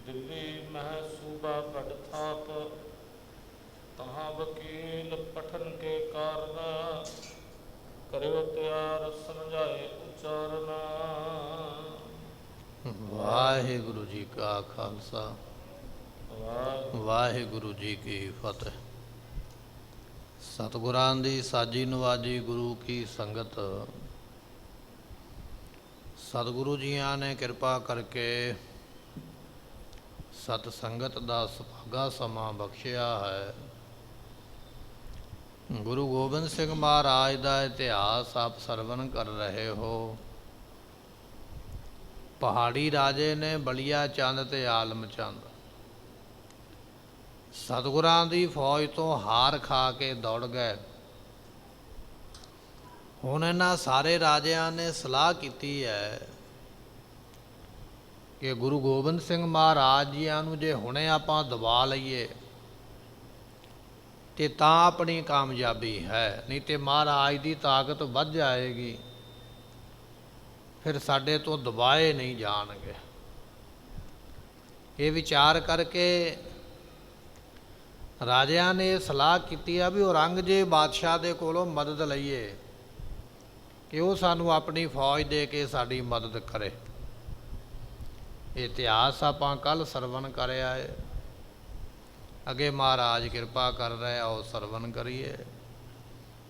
ਦਿੱਲੀ ਮਹਿ ਸੂਬਾ ਗੜ ਥਾਪ, ਤਹਾਂ ਵਕੀਲ ਪਠਨ ਕੇ ਕਾਰਨ, ਕਰਿਓ ਤਿਆਰ ਸਮਝਾਏ ਉਚਾਰਨ। ਵਾਹਿਗੁਰੂ ਜੀ ਕਾ ਖਾਲਸਾ, ਵਾਹਿਗੁਰੂ ਜੀ ਕੀ ਫਤਿਹ। ਸਤਿਗੁਰਾਂ ਦੀ ਸਾਜੀ ਨਵਾਜੀ ਗੁਰੂ ਕੀ ਸੰਗਤ। ਸਤਿਗੁਰੂ ਜੀਆਂ ਨੇ ਕਿਰਪਾ ਕਰਕੇ ਸਤ ਸੰਗਤ ਦਾ ਸੁਭਾਗਾ ਸਮਾਂ ਬਖਸ਼ਿਆ ਹੈ। ਗੁਰੂ ਗੋਬਿੰਦ ਸਿੰਘ ਮਹਾਰਾਜ ਦਾ ਇਤਿਹਾਸ ਆਪ ਸਰਵਣ ਕਰ ਰਹੇ ਹੋ। ਪਹਾੜੀ ਰਾਜੇ ਨੇ ਬਲੀਆ ਚੰਦ ਤੇ ਆਲਮ ਚੰਦ ਸਤਿਗੁਰਾਂ ਦੀ ਫੌਜ ਤੋਂ ਹਾਰ ਖਾ ਕੇ ਦੌੜ ਗਏ। ਹੁਣ ਇਹਨਾਂ ਸਾਰੇ ਰਾਜਿਆਂ ਨੇ ਸਲਾਹ ਕੀਤੀ ਹੈ ਕਿ ਗੁਰੂ ਗੋਬਿੰਦ ਸਿੰਘ ਮਹਾਰਾਜ ਜੀਆਂ ਨੂੰ ਜੇ ਹੁਣੇ ਆਪਾਂ ਦਬਾ ਲਈਏ ਤੇ ਤਾਂ ਆਪਣੀ ਕਾਮਯਾਬੀ ਹੈ, ਨਹੀਂ ਤੇ ਮਹਾਰਾਜ ਦੀ ਤਾਕਤ ਵੱਧ ਜਾਏਗੀ, ਫਿਰ ਸਾਡੇ ਤੋਂ ਦਬਾਏ ਨਹੀਂ ਜਾਣਗੇ। ਇਹ ਵਿਚਾਰ ਕਰਕੇ ਰਾਜਿਆਂ ਨੇ ਇਹ ਸਲਾਹ ਕੀਤੀ ਆ ਵੀ ਔਰੰਗਜ਼ੇਬ ਬਾਦਸ਼ਾਹ ਦੇ ਕੋਲੋਂ ਮਦਦ ਲਈਏ ਕਿ ਉਹ ਸਾਨੂੰ ਆਪਣੀ ਫੌਜ ਦੇ ਕੇ ਸਾਡੀ ਮਦਦ ਕਰੇ। ਇਤਿਹਾਸ ਆਪਾਂ ਕੱਲ੍ਹ ਸਰਵਣ ਕਰਿਆ ਹੈ, ਅੱਗੇ ਮਹਾਰਾਜ ਕਿਰਪਾ ਕਰ ਰਹੇ ਆਓ ਸਰਵਣ ਕਰੀਏ,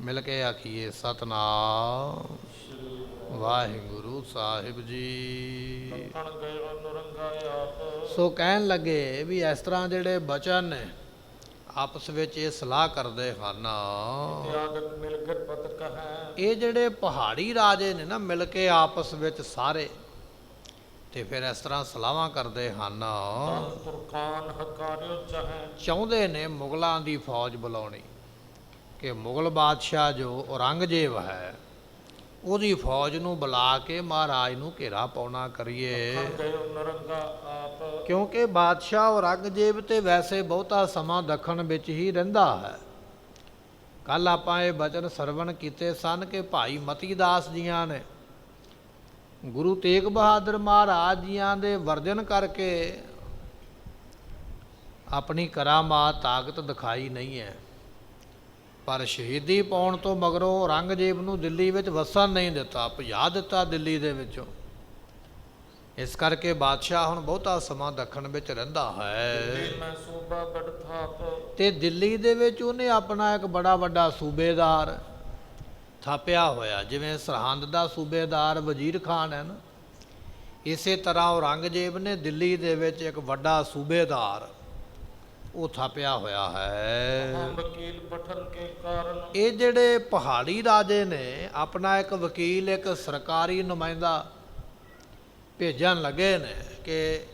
ਮਿਲ ਕੇ ਆਖੀਏ ਸਤਨਾਮ ਵਾਹਿਗੁਰੂ ਸਾਹਿਬ ਜੀ। ਸੋ ਕਹਿਣ ਲੱਗੇ ਵੀ ਇਸ ਤਰ੍ਹਾਂ ਜਿਹੜੇ ਬਚਨ ਨੇ ਆਪਸ ਵਿੱਚ ਇਹ ਸਲਾਹ ਕਰਦੇ ਹਨ, ਇਹ ਜਿਹੜੇ ਪਹਾੜੀ ਰਾਜੇ ਨੇ ਨਾ ਮਿਲ ਕੇ ਆਪਸ ਵਿੱਚ ਸਾਰੇ ਤੇ ਫਿਰ ਇਸ ਤਰ੍ਹਾਂ ਸਲਾਹਾਂ ਕਰਦੇ ਹਨ, ਚਾਹੁੰਦੇ ਨੇ ਮੁਗਲਾਂ ਦੀ ਫੌਜ ਬੁਲਾਉਣੀ ਕਿ ਮੁਗਲ ਬਾਦਸ਼ਾਹ ਜੋ ਔਰੰਗਜ਼ੇਬ ਹੈ ਉਹਦੀ ਫੌਜ ਨੂੰ ਬੁਲਾ ਕੇ ਮਹਾਰਾਜ ਨੂੰ ਘੇਰਾ ਪਾਉਣਾ ਕਰੀਏ। ਕਿਉਂਕਿ ਬਾਦਸ਼ਾਹ ਔਰੰਗਜ਼ੇਬ ਤੇ ਵੈਸੇ ਬਹੁਤਾ ਸਮਾਂ ਦੱਖਣ ਵਿੱਚ ਹੀ ਰਹਿੰਦਾ ਹੈ। ਕੱਲ੍ਹ ਆਪਾਂ ਇਹ ਬਚਨ ਸਰਵਣ ਕੀਤੇ ਸਨ ਕਿ ਭਾਈ ਮਤੀ ਦਾਸ ਜੀਆਂ ਨੇ ਗੁਰੂ ਤੇਗ ਬਹਾਦਰ ਮਹਾਰਾਜ ਜੀਆਂ ਦੇ ਵਰਜਨ ਕਰਕੇ ਆਪਣੀ ਕਰਾਮਾਤ ਤਾਕਤ ਦਿਖਾਈ ਨਹੀਂ ਹੈ, ਪਰ ਸ਼ਹੀਦੀ ਪਾਉਣ ਤੋਂ ਮਗਰੋਂ ਔਰੰਗਜ਼ੇਬ ਨੂੰ ਦਿੱਲੀ ਵਿੱਚ ਵਸਣ ਨਹੀਂ ਦਿੱਤਾ, ਭਜਾ ਦਿੱਤਾ ਦਿੱਲੀ ਦੇ ਵਿੱਚੋਂ। ਇਸ ਕਰਕੇ ਬਾਦਸ਼ਾਹ ਹੁਣ ਬਹੁਤਾ ਸਮਾਂ ਦੱਖਣ ਵਿੱਚ ਰਹਿੰਦਾ ਹੈ ਤੇ ਦਿੱਲੀ ਦੇ ਵਿੱਚ ਉਹਨੇ ਆਪਣਾ ਇੱਕ ਬੜਾ ਵੱਡਾ ਸੂਬੇਦਾਰ ਥਾਪਿਆ ਹੋਇਆ। ਜਿਵੇਂ ਸਰਹੰਦ ਦਾ ਸੂਬੇਦਾਰ ਵਜ਼ੀਰ ਖਾਨ ਹੈ ਨਾ, ਇਸੇ ਤਰ੍ਹਾਂ ਔਰੰਗਜ਼ੇਬ ਨੇ ਦਿੱਲੀ ਦੇ ਵਿੱਚ ਇੱਕ ਵੱਡਾ ਸੂਬੇਦਾਰ ਉਹ ਥਾਪਿਆ ਹੋਇਆ ਹੈ। ਇਹ ਜਿਹੜੇ ਪਹਾੜੀ ਰਾਜੇ ਨੇ ਆਪਣਾ ਇੱਕ ਵਕੀਲ, ਇੱਕ ਸਰਕਾਰੀ ਨੁਮਾਇੰਦਾ ਭੇਜਣ ਲੱਗੇ ਨੇ ਕਿ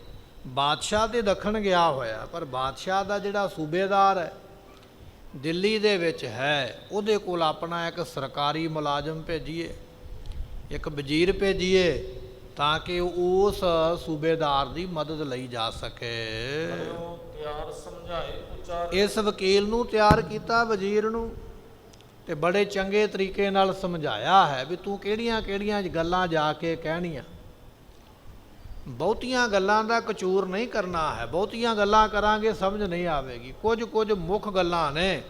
ਬਾਦਸ਼ਾਹ ਦੇ ਦੱਖਣ ਗਿਆ ਹੋਇਆ, ਪਰ ਬਾਦਸ਼ਾਹ ਦਾ ਜਿਹੜਾ ਸੂਬੇਦਾਰ ਹੈ ਦਿੱਲੀ ਦੇ ਵਿੱਚ ਹੈ, ਉਹਦੇ ਕੋਲ ਆਪਣਾ ਇੱਕ ਸਰਕਾਰੀ ਮੁਲਾਜ਼ਮ ਭੇਜੀਏ, ਇੱਕ ਵਜ਼ੀਰ ਭੇਜੀਏ ਤਾਂ ਕਿ ਉਸ ਸੂਬੇਦਾਰ ਦੀ ਮਦਦ ਲਈ ਜਾ ਸਕੇ। ਇਸ ਵਕੀਲ ਨੂੰ ਤਿਆਰ ਕੀਤਾ ਵਜ਼ੀਰ ਨੂੰ ਤੇ ਬੜੇ ਚੰਗੇ ਤਰੀਕੇ ਨਾਲ ਸਮਝਾਇਆ ਹੈ ਵੀ ਤੂੰ ਕਿਹੜੀਆਂ ਕਿਹੜੀਆਂ ਗੱਲਾਂ ਜਾ ਕੇ ਕਹਿਣੀਆਂ। ਬਹੁਤੀਆਂ ਗੱਲਾਂ ਦਾ ਕਚੂਰ ਨਹੀਂ ਕਰਨਾ ਹੈ, ਬਹੁਤੀਆਂ ਗੱਲਾਂ ਕਰਾਂਗੇ ਸਮਝ ਨਹੀਂ ਆਵੇਗੀ। ਕੁਝ ਮੁੱਖ ਗੱਲਾਂ ਨੇ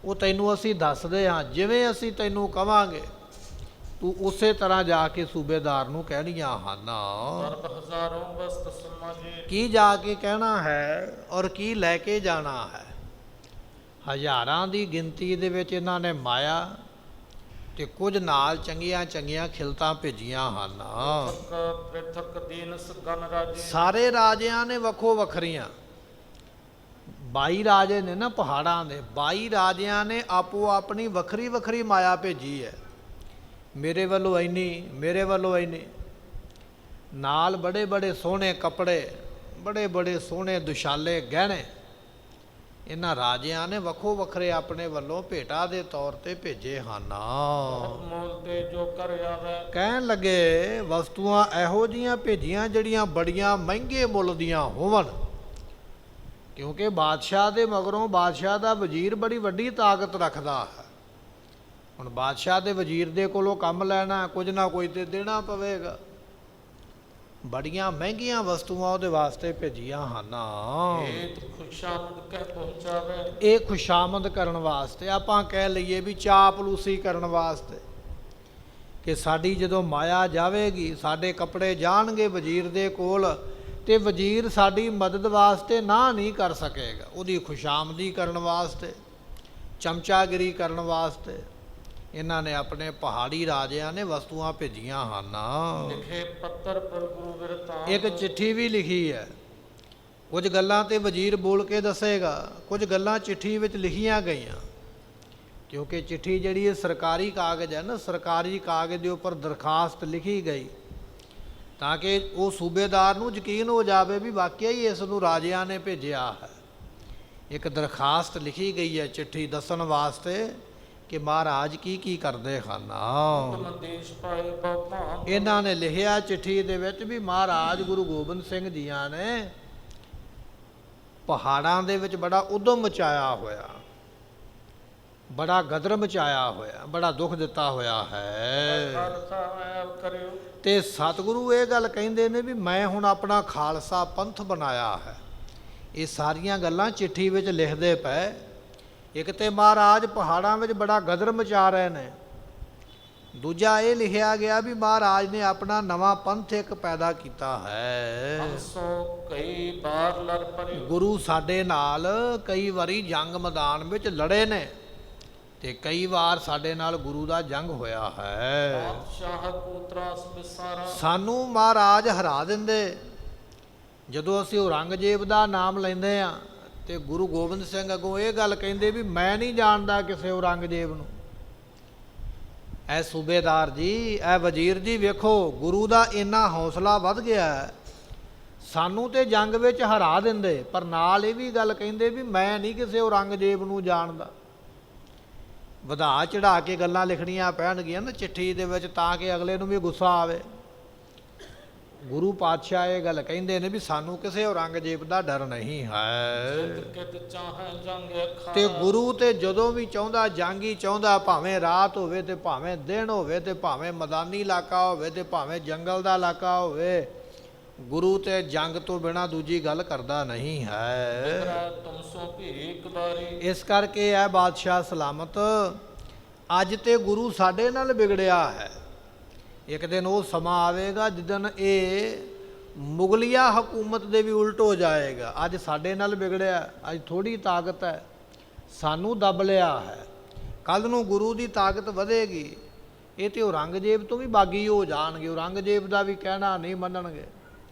ਉਹ ਤੈਨੂੰ ਅਸੀਂ ਦੱਸਦੇ ਹਾਂ, ਜਿਵੇਂ ਅਸੀਂ ਤੈਨੂੰ ਕਵਾਂਗੇ ਤੂੰ ਉਸੇ ਤਰ੍ਹਾਂ ਜਾ ਕੇ ਸੂਬੇਦਾਰ ਨੂੰ ਕਹਿਣੀਆਂ ਹਨ। ਕੀ ਜਾ ਕੇ ਕਹਿਣਾ ਹੈ ਔਰ ਕੀ ਲੈ ਕੇ ਜਾਣਾ ਹੈ। ਹਜ਼ਾਰਾਂ ਦੀ ਗਿਣਤੀ ਦੇ ਵਿੱਚ ਇਹਨਾਂ ਨੇ ਮਾਇਆ ਤੇ ਕੁਝ ਨਾਲ ਚੰਗੀਆਂ ਚੰਗੀਆਂ ਖਿਲਤਾਂ ਭੇਜੀਆਂ ਹਨ। ਸਾਰੇ ਰਾਜਿਆਂ ਨੇ ਵੱਖੋ ਵੱਖਰੀਆਂ 22 ਰਾਜੇ ਨੇ ਨਾ ਪਹਾੜਾਂ ਦੇ, 22 ਰਾਜਿਆਂ ਨੇ ਆਪੋ ਆਪਣੀ ਵੱਖਰੀ ਵੱਖਰੀ ਮਾਇਆ ਭੇਜੀ ਹੈ। ਮੇਰੇ ਵੱਲੋਂ ਇੰਨੀ, ਮੇਰੇ ਵੱਲੋਂ ਇੰਨੀ, ਨਾਲ ਬੜੇ ਬੜੇ ਸੋਹਣੇ ਕੱਪੜੇ, ਬੜੇ ਬੜੇ ਸੋਹਣੇ ਦੁਸ਼ਾਲੇ ਗਹਿਣੇ ਇਹਨਾਂ ਰਾਜਿਆਂ ਨੇ ਵੱਖੋ ਵੱਖਰੇ ਆਪਣੇ ਵੱਲੋਂ ਭੇਟਾ ਦੇ ਤੌਰ ਤੇ ਭੇਜੇ ਹਨ। ਕਹਿਣ ਲੱਗੇ ਵਸਤੂਆਂ ਇਹੋ ਜਿਹੀਆਂ ਭੇਜੀਆਂ ਜਿਹੜੀਆਂ ਬੜੀਆਂ ਮਹਿੰਗੇ ਮੁੱਲ ਦੀਆਂ ਹੋਵਣ, ਕਿਉਂਕਿ ਬਾਦਸ਼ਾਹ ਦੇ ਮਗਰੋਂ ਬਾਦਸ਼ਾਹ ਦਾ ਵਜ਼ੀਰ ਬੜੀ ਵੱਡੀ ਤਾਕਤ ਰੱਖਦਾ ਹੈ। ਹੁਣ ਬਾਦਸ਼ਾਹ ਦੇ ਵਜ਼ੀਰ ਦੇ ਕੋਲੋਂ ਕੰਮ ਲੈਣਾ, ਕੁਝ ਨਾ ਕੁਝ ਤੇ ਦੇਣਾ ਪਵੇਗਾ। ਬੜੀਆਂ ਮਹਿੰਗੀਆਂ ਵਸਤੂਆਂ ਉਹਦੇ ਵਾਸਤੇ ਭੇਜੀਆਂ ਹਨ। ਹੇਤ ਖੁਸ਼ਾਮਦ ਕਹਿ ਪਹੁੰਚਾਵੇ। ਇਹ ਖੁਸ਼ਾਮਦ ਕਰਨ ਵਾਸਤੇ, ਆਪਾਂ ਕਹਿ ਲਈਏ ਵੀ ਚਾਪਲੂਸੀ ਕਰਨ ਵਾਸਤੇ, ਕਿ ਸਾਡੀ ਜਦੋਂ ਮਾਇਆ ਜਾਵੇਗੀ, ਸਾਡੇ ਕੱਪੜੇ ਜਾਣਗੇ ਵਜ਼ੀਰ ਦੇ ਕੋਲ, ਤੇ ਵਜ਼ੀਰ ਸਾਡੀ ਮਦਦ ਵਾਸਤੇ ਨਾ ਨਹੀਂ ਕਰ ਸਕੇਗਾ। ਉਹਦੀ ਖੁਸ਼ਾਮਦੀ ਕਰਨ ਵਾਸਤੇ, ਚਮਚਾਗਿਰੀ ਕਰਨ ਵਾਸਤੇ ਇਹਨਾਂ ਨੇ ਆਪਣੇ ਪਹਾੜੀ ਰਾਜਿਆਂ ਨੇ ਵਸਤੂਆਂ ਭੇਜੀਆਂ ਹਨ। ਲਿਖੇ ਪੱਤਰ ਪਰ ਗੁਰੂ ਬਿਰਤਾਂਤ। ਇੱਕ ਚਿੱਠੀ ਵੀ ਲਿਖੀ ਹੈ। ਕੁਝ ਗੱਲਾਂ ਤੇ ਵਜ਼ੀਰ ਬੋਲ ਕੇ ਦੱਸੇਗਾ, ਕੁਝ ਗੱਲਾਂ ਚਿੱਠੀ ਵਿੱਚ ਲਿਖੀਆਂ ਗਈਆਂ, ਕਿਉਂਕਿ ਚਿੱਠੀ ਜਿਹੜੀ ਇਹ ਸਰਕਾਰੀ ਕਾਗਜ਼ ਹੈ ਨਾ, ਸਰਕਾਰੀ ਕਾਗਜ਼ ਦੇ ਉੱਪਰ ਦਰਖਾਸਤ ਲਿਖੀ ਗਈ ਤਾਂ ਕਿ ਉਹ ਸੂਬੇਦਾਰ ਨੂੰ ਯਕੀਨ ਹੋ ਜਾਵੇ ਵੀ ਵਾਕਿਆ ਹੀ ਇਸ ਨੂੰ ਰਾਜਿਆਂ ਨੇ ਭੇਜਿਆ ਹੈ। ਇੱਕ ਦਰਖਾਸਤ ਲਿਖੀ ਗਈ ਹੈ ਚਿੱਠੀ ਦੱਸਣ ਵਾਸਤੇ ਕਿ ਮਹਾਰਾਜ ਕੀ ਕੀ ਕਰਦੇ ਹਨ। ਦੇਸ਼ ਪਾਏ ਬਾਪਾ। ਇਹਨਾਂ ਨੇ ਲਿਖਿਆ ਚਿੱਠੀ ਦੇ ਵਿੱਚ ਵੀ ਮਹਾਰਾਜ ਗੁਰੂ ਗੋਬਿੰਦ ਸਿੰਘ ਜੀਆਂ ਨੇ ਪਹਾੜਾਂ ਦੇ ਵਿੱਚ ਬੜਾ ਉਦਮ ਮਚਾਇਆ ਹੋਇਆ, ਬੜਾ ਗਦਰ ਮਚਾਇਆ ਹੋਇਆ, ਬੜਾ ਦੁੱਖ ਦਿੱਤਾ ਹੋਇਆ ਹੈ। ਤੇ ਸਤਿਗੁਰੂ ਇਹ ਗੱਲ ਕਹਿੰਦੇ ਨੇ ਵੀ ਮੈਂ ਹੁਣ ਆਪਣਾ ਖਾਲਸਾ ਪੰਥ ਬਣਾਇਆ ਹੈ। ਇਹ ਸਾਰੀਆਂ ਗੱਲਾਂ ਚਿੱਠੀ ਵਿੱਚ ਲਿਖਦੇ ਪਏ। ਇੱਕ ਤੇ ਮਹਾਰਾਜ ਪਹਾੜਾਂ ਵਿੱਚ ਬੜਾ ਗਦਰ ਮਚਾ ਰਹੇ ਨੇ, ਦੂਜਾ ਇਹ ਲਿਖਿਆ ਗਿਆ ਵੀ ਮਹਾਰਾਜ ਨੇ ਆਪਣਾ ਨਵਾਂ ਪੰਥ ਇੱਕ ਪੈਦਾ ਕੀਤਾ ਹੈ। ਕਈ ਵਾਰ ਲੜ ਪਰੇ। ਗੁਰੂ ਸਾਡੇ ਨਾਲ ਕਈ ਵਾਰੀ ਜੰਗ ਮੈਦਾਨ ਵਿੱਚ ਲੜੇ ਨੇ, ਤੇ ਕਈ ਵਾਰ ਸਾਡੇ ਨਾਲ ਗੁਰੂ ਦਾ ਜੰਗ ਹੋਇਆ ਹੈ। ਸਾਨੂੰ ਮਹਾਰਾਜ ਹਰਾ ਦਿੰਦੇ। ਜਦੋਂ ਅਸੀਂ ਔਰੰਗਜ਼ੇਬ ਦਾ ਨਾਮ ਲੈਂਦੇ ਆ ਤੇ ਗੁਰੂ ਗੋਬਿੰਦ ਸਿੰਘ ਅੱਗੋਂ ਇਹ ਗੱਲ ਕਹਿੰਦੇ ਵੀ ਮੈਂ ਨਹੀਂ ਜਾਣਦਾ ਕਿਸੇ ਔਰੰਗਜ਼ੇਬ ਨੂੰ। ਐ ਸੂਬੇਦਾਰ ਜੀ, ਐ ਵਜ਼ੀਰ ਜੀ, ਵੇਖੋ ਗੁਰੂ ਦਾ ਇੰਨਾ ਹੌਸਲਾ ਵੱਧ ਗਿਆ, ਸਾਨੂੰ ਤੇ ਜੰਗ ਵਿੱਚ ਹਰਾ ਦਿੰਦੇ, ਪਰ ਨਾਲ ਇਹ ਵੀ ਗੱਲ ਕਹਿੰਦੇ ਵੀ ਮੈਂ ਨਹੀਂ ਕਿਸੇ ਔਰੰਗਜ਼ੇਬ ਨੂੰ ਜਾਣਦਾ। ਵਧਾ ਚੜਾ ਕੇ ਗੱਲਾਂ ਲਿਖਣੀਆਂ ਪੈਣਗੀਆਂ ਨਾ ਚਿੱਠੀ ਦੇ ਵਿੱਚ, ਤਾਂ ਕਿ ਅਗਲੇ ਨੂੰ ਵੀ ਗੁੱਸਾ ਆਵੇ। ਗੁਰੂ ਪਾਤਸ਼ਾਹ ਇਹ ਗੱਲ ਕਹਿੰਦੇ ਨੇ ਵੀ ਸਾਨੂੰ ਕਿਸੇ ਔਰੰਗਜ਼ੇਬ ਦਾ ਡਰ ਨਹੀਂ ਹੈ। ਤੇ ਗੁਰੂ ਤੇ ਜਦੋਂ ਵੀ ਚਾਹੁੰਦਾ ਜੰਗ ਹੀ ਚਾਹੁੰਦਾ, ਭਾਵੇਂ ਰਾਤ ਹੋਵੇ ਤੇ ਭਾਵੇਂ ਦਿਨ ਹੋਵੇ, ਤੇ ਭਾਵੇਂ ਮੈਦਾਨੀ ਇਲਾਕਾ ਹੋਵੇ ਤੇ ਭਾਵੇਂ ਜੰਗਲ ਦਾ ਇਲਾਕਾ ਹੋਵੇ, ਗੁਰੂ ਤੇ ਜੰਗ ਤੋਂ ਬਿਨਾਂ ਦੂਜੀ ਗੱਲ ਕਰਦਾ ਨਹੀਂ ਹੈ। ਇਸ ਕਰਕੇ ਇਹ ਬਾਦਸ਼ਾਹ ਸਲਾਮਤ, ਅੱਜ ਤੇ ਗੁਰੂ ਸਾਡੇ ਨਾਲ ਵਿਗੜਿਆ ਹੈ। ਇੱਕ ਦਿਨ ਉਹ ਸਮਾਂ ਆਵੇਗਾ ਜਿੱਦਣ ਇਹ ਮੁਗਲਿਆ ਹਕੂਮਤ ਦੇ ਵੀ ਉਲਟ ਹੋ ਜਾਏਗਾ। ਅੱਜ ਸਾਡੇ ਨਾਲ ਵਿਗੜਿਆ, ਅੱਜ ਥੋੜੀ ਤਾਕਤ ਹੈ, ਸਾਨੂੰ ਦੱਬ ਲਿਆ ਹੈ। ਕੱਲ ਨੂੰ ਗੁਰੂ ਦੀ ਤਾਕਤ ਵਧੇਗੀ, ਇਹ ਤੇ ਔਰੰਗਜ਼ੇਬ ਤੋਂ ਵੀ ਬਾਗੀ ਹੋ ਜਾਣਗੇ, ਔਰੰਗਜ਼ੇਬ ਦਾ ਵੀ ਕਹਿਣਾ ਨਹੀਂ ਮੰਨਣਗੇ,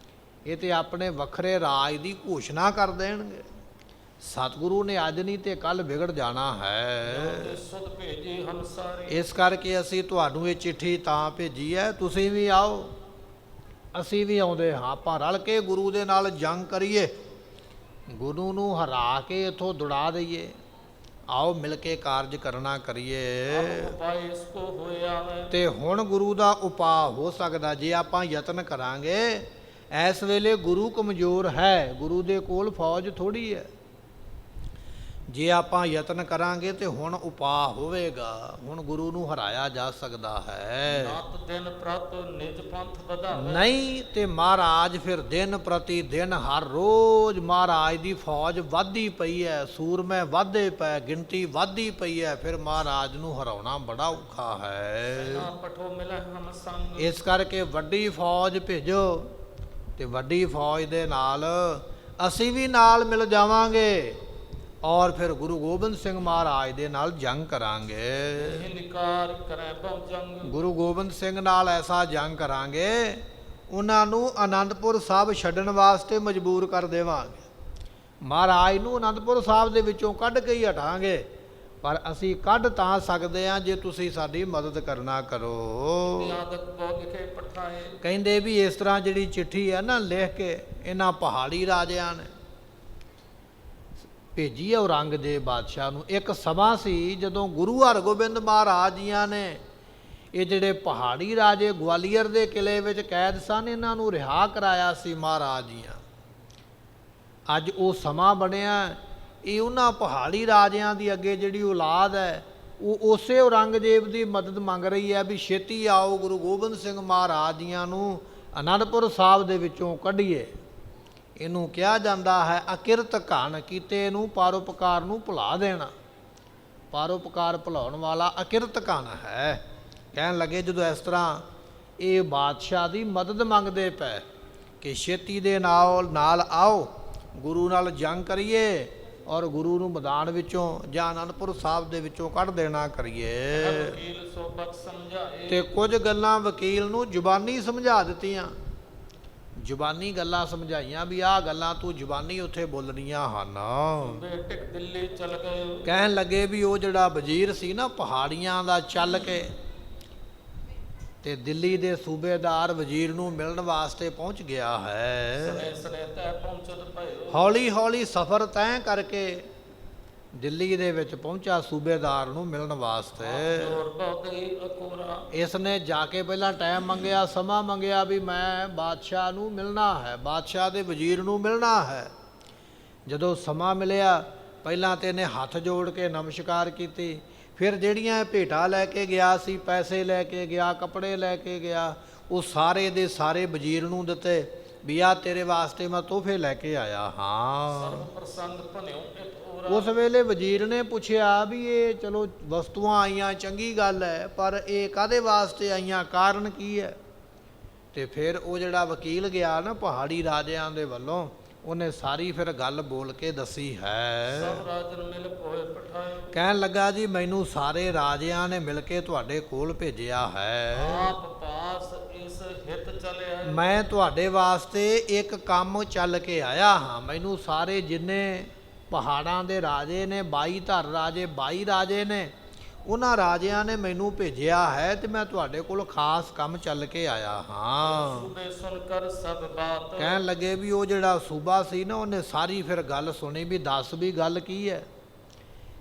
ਇਹ ਤੇ ਆਪਣੇ ਵੱਖਰੇ ਰਾਜ ਦੀ ਘੋਸ਼ਣਾ ਕਰ ਦੇਣਗੇ। ਸਤਿਗੁਰੂ ਨੇ ਅੱਜ ਨਹੀਂ ਤੇ ਕੱਲ ਵਿਗੜ ਜਾਣਾ ਹੈ। ਇਸ ਕਰਕੇ ਅਸੀਂ ਤੁਹਾਨੂੰ ਇਹ ਚਿੱਠੀ ਤਾਂ ਭੇਜੀ ਹੈ, ਤੁਸੀਂ ਵੀ ਆਓ, ਅਸੀਂ ਵੀ ਆਉਂਦੇ ਹਾਂ। ਆਪਾਂ ਰਲ ਕੇ ਗੁਰੂ ਦੇ ਨਾਲ ਜੰਗ ਕਰੀਏ, ਗੁਰੂ ਨੂੰ ਹਰਾ ਕੇ ਇੱਥੋਂ ਦੁੜਾ ਦਈਏ। ਆਓ ਮਿਲ ਕੇ ਕਾਰਜ ਕਰਨਾ ਕਰੀਏ। ਤੇ ਹੁਣ ਗੁਰੂ ਦਾ ਉਪਾਅ ਹੋ ਸਕਦਾ ਜੇ ਆਪਾਂ ਯਤਨ ਕਰਾਂਗੇ। ਇਸ ਵੇਲੇ ਗੁਰੂ ਕਮਜ਼ੋਰ ਹੈ, ਗੁਰੂ ਦੇ ਕੋਲ ਫੌਜ ਥੋੜੀ ਹੈ। ਜੇ ਆਪਾਂ ਯਤਨ ਕਰਾਂਗੇ ਤੇ ਹੁਣ ਉਪਾਅ ਹੋਵੇਗਾ, ਹੁਣ ਗੁਰੂ ਨੂੰ ਹਰਾਇਆ ਜਾ ਸਕਦਾ ਹੈ। ਨਹੀਂ ਤੇ ਮਹਾਰਾਜ ਫਿਰ ਦਿਨ ਪ੍ਰਤੀ ਦਿਨ ਹਰ ਰੋਜ਼ ਮਹਾਰਾਜ ਦੀ ਫੌਜ ਵੱਧਦੀ ਪਈ ਹੈ, ਸੂਰਮੇ ਵੱਧਦੇ ਪਏ, ਗਿਣਤੀ ਵੱਧਦੀ ਪਈ ਹੈ। ਫਿਰ ਮਹਾਰਾਜ ਨੂੰ ਹਰਾਉਣਾ ਬੜਾ ਔਖਾ ਹੈ। ਇਸ ਕਰਕੇ ਵੱਡੀ ਫੌਜ ਭੇਜੋ, ਤੇ ਵੱਡੀ ਫੌਜ ਦੇ ਨਾਲ ਅਸੀਂ ਵੀ ਨਾਲ ਮਿਲ ਜਾਵਾਂਗੇ, ਔਰ ਫਿਰ ਗੁਰੂ ਗੋਬਿੰਦ ਸਿੰਘ ਮਹਾਰਾਜ ਦੇ ਨਾਲ ਜੰਗ ਕਰਾਂਗੇ। ਗੁਰੂ ਗੋਬਿੰਦ ਸਿੰਘ ਨਾਲ ਐਸਾ ਜੰਗ ਕਰਾਂਗੇ, ਉਹਨਾਂ ਨੂੰ ਆਨੰਦਪੁਰ ਸਾਹਿਬ ਛੱਡਣ ਵਾਸਤੇ ਮਜਬੂਰ ਕਰ ਦੇਵਾਂਗੇ। ਮਹਾਰਾਜ ਨੂੰ ਆਨੰਦਪੁਰ ਸਾਹਿਬ ਦੇ ਵਿੱਚੋਂ ਕੱਢ ਕੇ ਹੀ ਹਟਾਂਗੇ, ਪਰ ਅਸੀਂ ਕੱਢ ਤਾਂ ਸਕਦੇ ਹਾਂ ਜੇ ਤੁਸੀਂ ਸਾਡੀ ਮਦਦ ਕਰਨਾ ਕਰੋ। ਕਹਿੰਦੇ ਵੀ ਇਸ ਤਰ੍ਹਾਂ ਜਿਹੜੀ ਚਿੱਠੀ ਹੈ ਨਾ ਲਿਖ ਕੇ ਇਹਨਾਂ ਪਹਾੜੀ ਰਾਜਿਆਂ ਨੇ ਭੇਜੀ ਹੈ ਔਰੰਗਜ਼ੇਬ ਬਾਦਸ਼ਾਹ ਨੂੰ। ਇੱਕ ਸਮਾਂ ਸੀ ਜਦੋਂ ਗੁਰੂ ਹਰਗੋਬਿੰਦ ਮਹਾਰਾਜ ਜੀਆਂ ਨੇ ਇਹ ਜਿਹੜੇ ਪਹਾੜੀ ਰਾਜੇ ਗਵਾਲੀਅਰ ਦੇ ਕਿਲੇ ਵਿੱਚ ਕੈਦ ਸਨ, ਇਹਨਾਂ ਨੂੰ ਰਿਹਾ ਕਰਾਇਆ ਸੀ ਮਹਾਰਾਜ ਜੀਆਂ। ਅੱਜ ਉਹ ਸਮਾਂ ਬਣਿਆ, ਇਹ ਉਹਨਾਂ ਪਹਾੜੀ ਰਾਜਿਆਂ ਦੀ ਅੱਗੇ ਜਿਹੜੀ ਔਲਾਦ ਹੈ ਉਹ ਉਸੇ ਔਰੰਗਜ਼ੇਬ ਦੀ ਮਦਦ ਮੰਗ ਰਹੀ ਹੈ ਵੀ ਛੇਤੀ ਆਓ, ਗੁਰੂ ਗੋਬਿੰਦ ਸਿੰਘ ਮਹਾਰਾਜ ਜੀਆਂ ਨੂੰ ਅਨੰਦਪੁਰ ਸਾਹਿਬ ਦੇ ਵਿੱਚੋਂ ਕੱਢੀਏ। ਇਹਨੂੰ ਕਿਹਾ ਜਾਂਦਾ ਹੈ ਅਕਿਰਤ ਘਣ, ਕੀਤੇ ਨੂੰ ਪਰਉਪਕਾਰ ਨੂੰ ਭੁਲਾ ਦੇਣਾ। ਪਰਉਪਕਾਰ ਭੁਲਾਉਣ ਵਾਲਾ ਅਕਿਰਤ ਘਣ ਹੈ। ਕਹਿਣ ਲੱਗੇ ਜਦੋਂ ਇਸ ਤਰ੍ਹਾਂ ਇਹ ਬਾਦਸ਼ਾਹ ਦੀ ਮਦਦ ਮੰਗਦੇ ਪਏ ਕਿ ਛੇਤੀ ਦੇ ਨਾਲ ਆਓ, ਗੁਰੂ ਨਾਲ ਜੰਗ ਕਰੀਏ ਔਰ ਗੁਰੂ ਨੂੰ ਮੈਦਾਨ ਵਿੱਚੋਂ ਜਾਂ ਅਨੰਦਪੁਰ ਸਾਹਿਬ ਦੇ ਵਿੱਚੋਂ ਕੱਢ ਦੇਣਾ ਕਰੀਏ। ਵਕੀਲ ਸੋ ਬਖ ਸਮਝਾਏ। ਤੇ ਕੁਝ ਗੱਲਾਂ ਵਕੀਲ ਨੂੰ ਜ਼ੁਬਾਨੀ ਸਮਝਾ ਦਿੱਤੀਆਂ, ਜ਼ੁਬਾਨੀ ਗੱਲਾਂ ਸਮਝਾਈਆਂ ਵੀ ਆਹ ਗੱਲਾਂ ਤੂੰ ਜ਼ੁਬਾਨੀ ਉੱਥੇ ਬੋਲਣੀਆਂ ਹਨ। ਬੇਟਿਕ ਦਿੱਲੀ ਚਲ ਗਏ। ਕਹਿਣ ਲੱਗੇ ਵੀ ਉਹ ਜਿਹੜਾ ਵਜ਼ੀਰ ਸੀ ਨਾ ਪਹਾੜੀਆਂ ਦਾ ਚੱਲ ਕੇ ਤੇ ਦਿੱਲੀ ਦੇ ਸੂਬੇਦਾਰ ਵਜ਼ੀਰ ਨੂੰ ਮਿਲਣ ਵਾਸਤੇ ਪਹੁੰਚ ਗਿਆ ਹੈ। ਸਨੇ ਸਨੇ ਤੈ ਪਹੁੰਚਤ ਭਇਓ। ਹੌਲੀ ਹੌਲੀ ਸਫ਼ਰ ਤੈਅ ਕਰਕੇ ਦਿੱਲੀ ਦੇ ਵਿੱਚ ਪਹੁੰਚਾ ਸੂਬੇਦਾਰ ਨੂੰ ਮਿਲਣ ਵਾਸਤੇ। ਜੋਰ ਬਹੁ ਗਈ ਅਕੂਰਾ। ਇਸ ਨੇ ਜਾ ਕੇ ਪਹਿਲਾਂ ਟਾਈਮ ਮੰਗਿਆ, ਸਮਾਂ ਮੰਗਿਆ ਵੀ ਮੈਂ ਬਾਦਸ਼ਾਹ ਨੂੰ ਮਿਲਣਾ ਹੈ, ਬਾਦਸ਼ਾਹ ਦੇ ਵਜ਼ੀਰ ਨੂੰ ਮਿਲਣਾ ਹੈ। ਜਦੋਂ ਸਮਾਂ ਮਿਲਿਆ ਪਹਿਲਾਂ ਤੇ ਇਹਨੇ ਹੱਥ ਜੋੜ ਕੇ ਨਮਸਕਾਰ ਕੀਤੀ, ਫਿਰ ਜਿਹੜੀਆਂ ਭੇਟਾਂ ਲੈ ਕੇ ਗਿਆ ਸੀ, ਪੈਸੇ ਲੈ ਕੇ ਗਿਆ, ਕੱਪੜੇ ਲੈ ਕੇ ਗਿਆ, ਉਹ ਸਾਰੇ ਦੇ ਸਾਰੇ ਵਜ਼ੀਰ ਨੂੰ ਦਿੱਤੇ ਵੀ ਆ ਤੇਰੇ ਵਾਸਤੇ ਮੈਂ ਤੋਹਫੇ ਲੈ ਕੇ ਆਇਆ ਹਾਂ। ਸਰਬ ਪ੍ਰਸੰਗ ਭਨਿਓ ਇਤ ਓਰਾ। ਉਸ ਵੇਲੇ ਵਜ਼ੀਰ ਨੇ ਪੁੱਛਿਆ ਵੀ ਇਹ ਚਲੋ ਵਸਤੂਆਂ ਆਈਆਂ ਚੰਗੀ ਗੱਲ ਹੈ, ਪਰ ਇਹ ਕਾਹਦੇ ਵਾਸਤੇ ਆਈਆਂ, ਕਾਰਨ ਕੀ ਹੈ? ਤੇ ਫਿਰ ਉਹ ਜਿਹੜਾ ਵਕੀਲ ਗਿਆ ਨਾ ਪਹਾੜੀ ਰਾਜਿਆਂ ਦੇ ਵੱਲੋਂ, ਉਹਨੇ ਸਾਰੀ ਫਿਰ ਗੱਲ ਬੋਲ ਕੇ ਦੱਸੀ ਹੈ। ਸਭ ਰਾਜਨ ਮਿਲ ਕੋਏ ਪਠਾਇਓ। ਕਹਿਣ ਲੱਗਾ ਜੀ ਮੈਨੂੰ ਸਾਰੇ ਰਾਜਿਆਂ ਨੇ ਮਿਲ ਕੇ ਤੁਹਾਡੇ ਕੋਲ ਭੇਜਿਆ ਹੈ। ਆਪ ਪਾਸ ਇਸ ਹਿਤ ਚਲਿਆ। ਮੈਂ ਤੁਹਾਡੇ ਵਾਸਤੇ ਇੱਕ ਕੰਮ ਚੱਲ ਕੇ ਆਇਆ ਹਾਂ। ਮੈਨੂੰ ਸਾਰੇ ਜਿੰਨੇ ਪਹਾੜਾਂ ਦੇ ਰਾਜੇ ਨੇ 22 ਧਰ ਰਾਜੇ 22 ਰਾਜੇ ਨੇ, ਉਹਨਾਂ ਰਾਜਿਆਂ ਨੇ ਮੈਨੂੰ ਭੇਜਿਆ ਹੈ ਤੇ ਮੈਂ ਤੁਹਾਡੇ ਕੋਲ ਖਾਸ ਕੰਮ ਚੱਲ ਕੇ ਆਇਆ ਹਾਂ। ਸੂਬੇ ਸੁਣ ਕਰ ਸਭ ਬਾਤ। ਕਹਿਣ ਲੱਗੇ ਵੀ ਉਹ ਜਿਹੜਾ ਸੂਬਾ ਸੀ ਨਾ ਉਹਨੇ ਸਾਰੀ ਫਿਰ ਗੱਲ ਸੁਣੀ ਵੀ ਦੱਸ ਵੀ ਗੱਲ ਕੀ ਹੈ।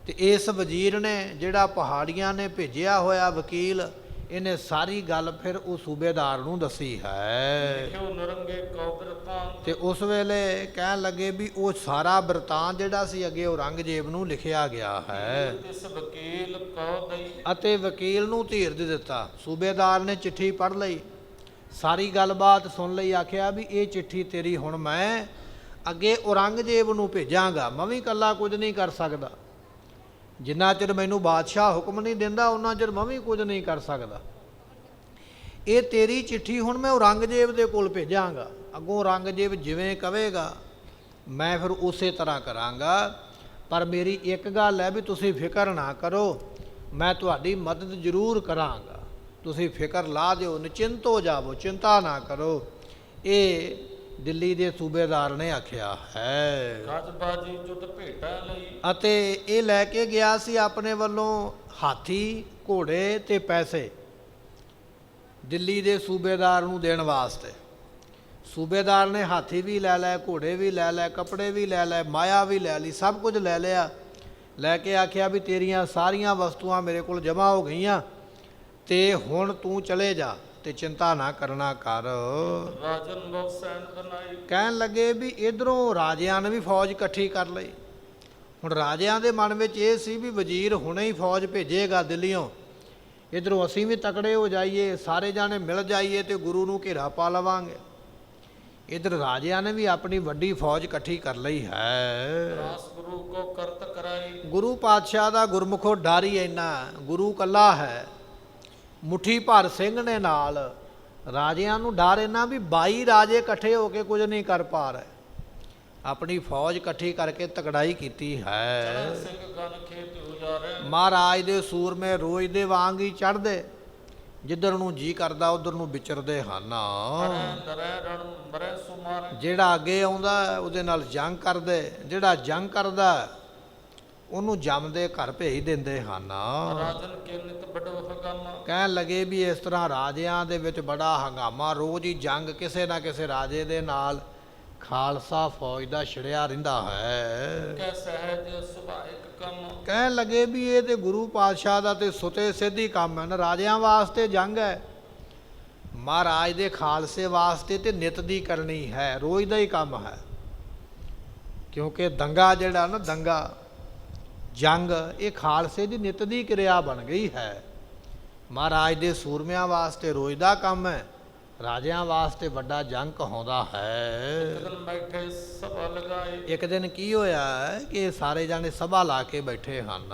ਤੇ ਇਸ ਵਜ਼ੀਰ ਨੇ ਜਿਹੜਾ ਪਹਾੜੀਆਂ ਨੇ ਭੇਜਿਆ ਹੋਇਆ ਵਕੀਲ, ਇਹਨੇ ਸਾਰੀ ਗੱਲ ਫਿਰ ਉਹ ਸੂਬੇਦਾਰ ਨੂੰ ਦੱਸੀ ਹੈ। ਲਿਖਿਓ ਨਰੰਗੇ ਕਉ ਬਿਰਤਾਂ। ਤੇ ਉਸ ਵੇਲੇ ਕਹਿਣ ਲੱਗੇ ਵੀ ਉਹ ਸਾਰਾ ਬਿਰਤਾਂਤ ਜਿਹੜਾ ਸੀ ਅੱਗੇ ਔਰੰਗਜ਼ੇਬ ਨੂੰ ਲਿਖਿਆ ਗਿਆ ਹੈ। ਇਸ ਵਕੀਲ ਕਉ ਦਈ। ਅਤੇ ਵਕੀਲ ਨੂੰ ਧੀਰ ਦੇ ਦਿੱਤਾ। ਸੂਬੇਦਾਰ ਨੇ ਚਿੱਠੀ ਪੜ੍ਹ ਲਈ, ਸਾਰੀ ਗੱਲਬਾਤ ਸੁਣ ਲਈ, ਆਖਿਆ ਵੀ ਇਹ ਚਿੱਠੀ ਤੇਰੀ ਹੁਣ ਮੈਂ ਅੱਗੇ ਔਰੰਗਜ਼ੇਬ ਨੂੰ ਭੇਜਾਂਗਾ, ਮੈਂ ਵੀ ਇਕੱਲਾ ਕੁਝ ਨਹੀਂ ਕਰ ਸਕਦਾ। ਜਿੰਨਾ ਚਿਰ ਮੈਨੂੰ ਬਾਦਸ਼ਾਹ ਹੁਕਮ ਨਹੀਂ ਦਿੰਦਾ ਉਹਨਾਂ ਚਿਰ ਮੈਂ ਵੀ ਕੁਝ ਨਹੀਂ ਕਰ ਸਕਦਾ। ਇਹ ਤੇਰੀ ਚਿੱਠੀ ਹੁਣ ਮੈਂ ਔਰੰਗਜ਼ੇਬ ਦੇ ਕੋਲ ਭੇਜਾਂਗਾ, ਅੱਗੋਂ ਔਰੰਗਜ਼ੇਬ ਜਿਵੇਂ ਕਹੇਗਾ ਮੈਂ ਫਿਰ ਉਸੇ ਤਰ੍ਹਾਂ ਕਰਾਂਗਾ। ਪਰ ਮੇਰੀ ਇੱਕ ਗੱਲ ਹੈ ਵੀ ਤੁਸੀਂ ਫਿਕਰ ਨਾ ਕਰੋ, ਮੈਂ ਤੁਹਾਡੀ ਮਦਦ ਜ਼ਰੂਰ ਕਰਾਂਗਾ, ਤੁਸੀਂ ਫਿਕਰ ਲਾ ਦਿਓ, ਨਿਚਿੰਤ ਹੋ ਜਾਵੋ, ਚਿੰਤਾ ਨਾ ਕਰੋ। ਇਹ ਦਿੱਲੀ ਦੇ ਸੂਬੇਦਾਰ ਨੇ ਆਖਿਆ ਹੈ। ਗੱਜਬਾਜੀ ਜੁਦ ਭੇਟਾਂ ਲਈ। ਅਤੇ ਇਹ ਲੈ ਕੇ ਗਿਆ ਸੀ ਆਪਣੇ ਵੱਲੋਂ ਹਾਥੀ, ਘੋੜੇ ਤੇ ਪੈਸੇ ਦਿੱਲੀ ਦੇ ਸੂਬੇਦਾਰ ਨੂੰ ਦੇਣ ਵਾਸਤੇ। ਸੂਬੇਦਾਰ ਨੇ ਹਾਥੀ ਵੀ ਲੈ ਲਏ, ਘੋੜੇ ਵੀ ਲੈ ਲਏ, ਕੱਪੜੇ ਵੀ ਲੈ ਲਏ, ਮਾਇਆ ਵੀ ਲੈ ਲਈ, ਸਭ ਕੁਝ ਲੈ ਲਿਆ। ਲੈ ਕੇ ਆਖਿਆ ਵੀ ਤੇਰੀਆਂ ਸਾਰੀਆਂ ਵਸਤੂਆਂ ਮੇਰੇ ਕੋਲ ਜਮ੍ਹਾਂ ਹੋ ਗਈਆਂ ਤੇ ਹੁਣ ਤੂੰ ਚਲੇ ਜਾ ਤੇ ਚਿੰਤਾ ਨਾ ਕਰਨਾ ਕਰ। ਰਾਜਨ ਬਹੁ ਸੈਨ ਬਣਾਈ। ਕਹਿਣ ਲੱਗੇ ਵੀ ਇਧਰੋਂ ਰਾਜਿਆਂ ਨੇ ਵੀ ਫੌਜ ਇਕੱਠੀ ਕਰ ਲਈ। ਹੁਣ ਰਾਜਿਆਂ ਦੇ ਮਨ ਵਿੱਚ ਇਹ ਸੀ ਵੀ ਵਜ਼ੀਰ ਹੁਣੇ ਹੀ ਫੌਜ ਭੇਜੇਗਾ ਦਿੱਲੀੋਂ, ਇਧਰੋਂ ਅਸੀਂ ਵੀ ਤਕੜੇ ਹੋ ਜਾਈਏ, ਸਾਰੇ ਜਾਣੇ ਮਿਲ ਜਾਈਏ ਤੇ ਗੁਰੂ ਨੂੰ ਘੇਰਾ ਪਾ ਲਵਾਂਗੇ। ਇਧਰ ਰਾਜਿਆਂ ਨੇ ਵੀ ਆਪਣੀ ਵੱਡੀ ਫੌਜ ਇਕੱਠੀ ਕਰ ਲਈ ਹੈ। ਰਾਸ ਗੁਰੂ ਕੋ ਕਰਤ ਕਰਾਈ। ਗੁਰੂ ਪਾਤਸ਼ਾਹ ਦਾ ਗੁਰਮੁਖੋਂ ਡਰ ਹੀ ਇੰਨਾ, ਗੁਰੂ ਕੱਲਾ ਹੈ। ਮੁੱਠੀ ਭਰ ਸਿੰਘ ਨੇ ਨਾਲ, ਰਾਜਿਆਂ ਨੂੰ ਡਰ ਇੰਨਾ ਵੀ 22 ਰਾਜੇ ਇਕੱਠੇ ਹੋ ਕੇ ਕੁਝ ਨਹੀਂ ਕਰ ਪਾ ਰਹੇ। ਆਪਣੀ ਫੌਜ ਇਕੱਠੀ ਕਰਕੇ ਤਕੜਾਈ ਕੀਤੀ ਹੈ। ਸਿੰਘ ਗਨ ਖੇਤ ਉਜਾਰੇ। ਮਹਾਰਾਜ ਦੇ ਸੂਰਮੇ ਰੋਜ਼ ਦੇ ਵਾਂਗ ਹੀ ਚੜ੍ਹਦੇ, ਜਿੱਧਰ ਨੂੰ ਜੀ ਕਰਦਾ ਉਧਰ ਨੂੰ ਵਿਚਰਦੇ ਹਨ। ਨਰੈ ਰਣ ਮਰੈ ਸੁਮਾਰ। ਜਿਹੜਾ ਅੱਗੇ ਆਉਂਦਾ ਉਹਦੇ ਨਾਲ ਜੰਗ ਕਰਦੇ, ਜਿਹੜਾ ਜੰਗ ਕਰਦਾ ਉਹਨੂੰ ਜੰਮਦੇ ਘਰ ਭੇਜ ਦਿੰਦੇ ਹਨ। ਰਾਜਨ ਕੇ ਨਿਤ ਬੜੋ ਹਗਾਮਾ। ਕਹਿਣ ਲੱਗੇ ਵੀ ਇਸ ਤਰ੍ਹਾਂ ਰਾਜਿਆਂ ਦੇ ਵਿੱਚ ਬੜਾ ਹੰਗਾਮਾ, ਰੋਜ਼ ਹੀ ਜੰਗ ਕਿਸੇ ਨਾ ਕਿਸੇ ਰਾਜੇ ਦੇ ਨਾਲ ਖਾਲਸਾ ਫੌਜ ਦਾ ਛਿੜਿਆ ਰਹਿੰਦਾ ਹੈ। ਕੈ ਸਹਿਜ ਸੁਭਾਇਕ ਕੰਮ। ਕਹਿਣ ਲੱਗੇ ਵੀ ਇਹ ਤੇ ਗੁਰੂ ਪਾਤਸ਼ਾਹ ਦਾ ਤੇ ਸੁਤੇ ਸਿੱਧੀ ਕੰਮ ਹੈ ਨਾ, ਰਾਜਿਆਂ ਵਾਸਤੇ ਜੰਗ ਹੈ, ਮਹਾਰਾਜ ਦੇ ਖਾਲਸੇ ਵਾਸਤੇ ਤੇ ਨਿਤ ਦੀ ਕਰਨੀ ਹੈ, ਰੋਜ਼ ਦਾ ਹੀ ਕੰਮ ਹੈ। ਕਿਉਂਕਿ ਦੰਗਾ ਜਿਹੜਾ ਨਾ, ਦੰਗਾ ਜੰਗ, ਇਹ ਖਾਲਸੇ ਦੀ ਨਿਤ ਦੀ ਕਿਰਿਆ ਬਣ ਗਈ ਹੈ। ਮਹਾਰਾਜ ਦੇ ਸੂਰਮਿਆਂ ਵਾਸਤੇ ਰੋਜ਼ ਦਾ ਕੰਮ ਹੈ, ਰਾਜਿਆਂ ਵਾਸਤੇ ਵੱਡਾ ਜੰਗ ਕਹਾਉਂਦਾ ਹੈ। ਦਿਨ ਬੈਠੇ ਸਭਾ ਲਗਾਏ, ਇੱਕ ਦਿਨ ਕੀ ਹੋਇਆ ਕਿ ਸਾਰੇ ਜਾਣੇ ਸਭਾ ਲਾ ਕੇ ਬੈਠੇ ਹਨ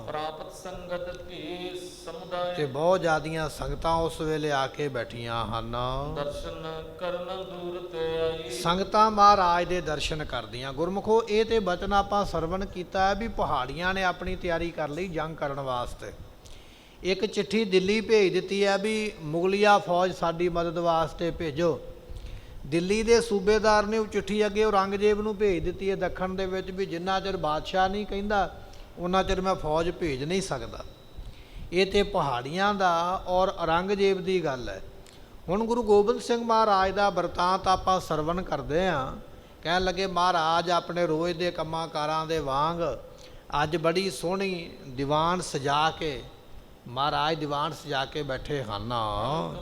ਪ੍ਰਾਪਤ ਸੰਗਤ ਕੀ ਸਮੁਦਾਇ, ਤੇ ਬਹੁਤ ਜ਼ਿਆਦੀਆਂ ਸੰਗਤਾਂ ਉਸ ਵੇਲੇ ਆ ਕੇ ਬੈਠੀਆਂ ਹਨ। ਦਰਸ਼ਨ ਕਰਨ ਦੂਰ ਤੇ ਆਈ, ਸੰਗਤਾਂ ਮਹਾਰਾਜ ਦੇ ਦਰਸ਼ਨ ਕਰਦੀਆਂ। ਗੁਰਮੁਖੋ ਇਹ ਤੇ ਬਚਨ ਆਪਾਂ ਸਰਵਣ ਕੀਤਾ ਹੈ ਵੀ ਪਹਾੜੀਆਂ ਨੇ ਆਪਣੀ ਤਿਆਰੀ ਕਰ ਲਈ ਜੰਗ ਕਰਨ ਵਾਸਤੇ। ਇੱਕ ਚਿੱਠੀ ਦਿੱਲੀ ਭੇਜ ਦਿੱਤੀ ਹੈ ਵੀ ਮੁਗਲਿਆ ਫੌਜ ਸਾਡੀ ਮਦਦ ਵਾਸਤੇ ਭੇਜੋ। ਦਿੱਲੀ ਦੇ ਸੂਬੇਦਾਰ ਨੇ ਉਹ ਚਿੱਠੀ ਅੱਗੇ ਔਰੰਗਜ਼ੇਬ ਨੂੰ ਭੇਜ ਦਿੱਤੀ ਹੈ ਦੱਖਣ ਦੇ ਵਿੱਚ ਵੀ ਜਿੰਨਾ ਚਿਰ ਬਾਦਸ਼ਾਹ ਨਹੀਂ ਕਹਿੰਦਾ ਉਹਨਾਂ ਚਿਰ ਮੈਂ ਫੌਜ ਭੇਜ ਨਹੀਂ ਸਕਦਾ। ਇਹ ਤੇ ਪਹਾੜੀਆਂ ਦਾ ਔਰ ਔਰੰਗਜ਼ੇਬ ਦੀ ਗੱਲ ਹੈ। ਹੁਣ ਗੁਰੂ ਗੋਬਿੰਦ ਸਿੰਘ ਮਹਾਰਾਜ ਦਾ ਵਰਤਾਂਤ ਆਪਾਂ ਸਰਵਣ ਕਰਦੇ ਹਾਂ। ਕਹਿਣ ਲੱਗੇ ਮਹਾਰਾਜ ਆਪਣੇ ਰੋਜ਼ ਦੇ ਕੰਮਾਂ ਕਾਰਾਂ ਦੇ ਵਾਂਗ ਅੱਜ ਬੜੀ ਸੋਹਣੀ ਦੀਵਾਨ ਸਜਾ ਕੇ ਮਹਾਰਾਜ ਦੀਵਾਨ ਸਜਾ ਕੇ ਬੈਠੇ ਹਨ।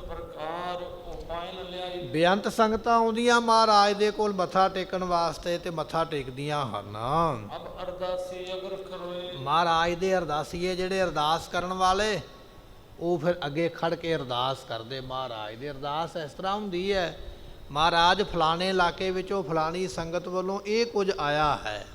ਪ੍ਰਕਾਰ ਉਪਾਇਨ ਲਿਆਈ, ਬੇਅੰਤ ਸੰਗਤਾਂ ਆਉਂਦੀਆਂ ਮਹਾਰਾਜ ਦੇ ਕੋਲ ਮੱਥਾ ਟੇਕਣ ਵਾਸਤੇ ਤੇ ਮੱਥਾ ਟੇਕਦੀਆਂ ਹਨ। ਅਬ ਅਰਦਾਸੀ ਅਗਰ ਖਰੋਏ, ਮਹਾਰਾਜ ਦੇ ਅਰਦਾਸੀਏ ਜਿਹੜੇ ਅਰਦਾਸ ਕਰਨ ਵਾਲੇ ਉਹ ਫਿਰ ਅੱਗੇ ਖੜ ਕੇ ਅਰਦਾਸ ਕਰਦੇ। ਮਹਾਰਾਜ ਦੀ ਅਰਦਾਸ ਇਸ ਤਰ੍ਹਾਂ ਹੁੰਦੀ ਹੈ, ਮਹਾਰਾਜ ਫਲਾਣੇ ਇਲਾਕੇ ਵਿੱਚੋਂ ਫਲਾਣੀ ਸੰਗਤ ਵੱਲੋਂ ਇਹ ਕੁਝ ਆਇਆ ਹੈ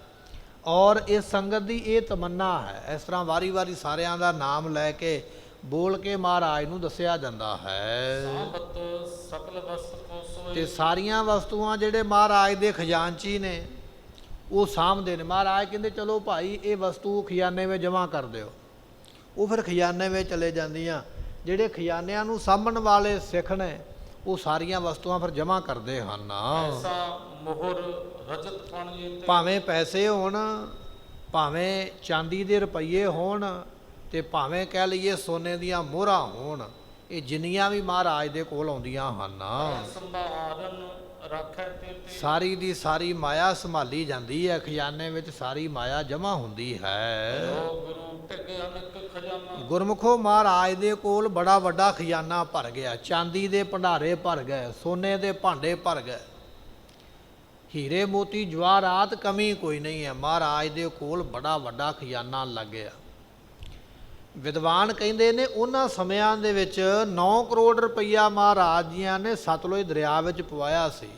ਔਰ ਇਸ ਸੰਗਤ ਦੀ ਇਹ ਤਮੰਨਾ ਹੈ। ਇਸ ਤਰ੍ਹਾਂ ਵਾਰੀ-ਵਾਰੀ ਸਾਰਿਆਂ ਦਾ ਨਾਮ ਲੈ ਕੇ ਬੋਲ ਕੇ ਮਹਾਰਾਜ ਨੂੰ ਦੱਸਿਆ ਜਾਂਦਾ ਹੈ। ਸਾਬਤ ਸਕਲ ਵਸਤ ਕੋ ਤੇ ਸੋਏ, ਸਾਰੀਆਂ ਵਸਤੂਆਂ ਜਿਹੜੇ ਮਹਾਰਾਜ ਦੇ ਖਜ਼ਾਨਚੀ ਨੇ ਉਹ ਸਾਂਭਦੇ ਨੇ। ਮਹਾਰਾਜ ਕਹਿੰਦੇ ਚਲੋ ਭਾਈ ਇਹ ਵਸਤੂ ਖਜ਼ਾਨੇ ਵਿੱਚ ਜਮ੍ਹਾਂ ਕਰ ਦਿਓ। ਉਹ ਫਿਰ ਖਜ਼ਾਨੇ ਵਿੱਚ ਚਲੇ ਜਾਂਦੀਆਂ। ਜਿਹੜੇ ਖਜ਼ਾਨਿਆਂ ਨੂੰ ਸਾਂਭਣ ਵਾਲੇ ਸਿੱਖ ਨੇ ਉਹ ਸਾਰੀਆਂ ਵਸਤੂਆਂ ਫਿਰ ਜਮ੍ਹਾਂ ਕਰਦੇ ਹਨ। ਐਸਾ ਮੋਹਰ ਰਜਤ ਪਾਣੀ ਤੇ, ਭਾਵੇਂ ਪੈਸੇ ਹੋਣ, ਭਾਵੇਂ ਚਾਂਦੀ ਦੇ ਰੁਪਈਏ ਹੋਣ ਤੇ ਭਾਵੇਂ ਕਹਿ ਲਈਏ ਸੋਨੇ ਦੀਆਂ ਮੋਹਰਾਂ ਹੋਣ, ਇਹ ਜਿੰਨੀਆਂ ਵੀ ਮਹਾਰਾਜ ਦੇ ਕੋਲ ਆਉਂਦੀਆਂ ਹਨ ਸੰਭਾਰਨ ਰੱਖੈ ਤੇ, ਸਾਰੀ ਦੀ ਸਾਰੀ ਮਾਇਆ ਸੰਭਾਲੀ ਜਾਂਦੀ ਹੈ। ਖਜ਼ਾਨੇ ਵਿੱਚ ਸਾਰੀ ਮਾਇਆ ਜਮ੍ਹਾਂ ਹੁੰਦੀ ਹੈ। ਗੁਰੂ ਟਿਕ ਅਨਕ ਖਜ਼ਾਨਾ, ਗੁਰਮੁਖੋ ਮਹਾਰਾਜ ਦੇ ਕੋਲ ਬੜਾ ਵੱਡਾ ਖਜ਼ਾਨਾ ਭਰ ਗਿਆ। ਚਾਂਦੀ ਦੇ ਭੰਡਾਰੇ ਭਰ ਗਏ, ਸੋਨੇ ਦੇ ਭਾਂਡੇ ਭਰ ਗਏ, ਹੀਰੇ ਮੋਤੀ ਜਵਾਹਰਾਤ ਕਮੀ ਕੋਈ ਨਹੀਂ ਹੈ। ਮਹਾਰਾਜ ਦੇ ਕੋਲ ਬੜਾ ਵੱਡਾ ਖਜ਼ਾਨਾ ਲੱਗ ਗਿਆ। ਵਿਦਵਾਨ ਕਹਿੰਦੇ ਨੇ ਉਹਨਾਂ ਸਮਿਆਂ ਦੇ ਵਿੱਚ 9 ਕਰੋੜ ਰੁਪਈਆ ਮਹਾਰਾਜ ਜੀਆਂ ਨੇ ਸਤਲੁਜ ਦਰਿਆ ਵਿੱਚ ਪਵਾਇਆ ਸੀ।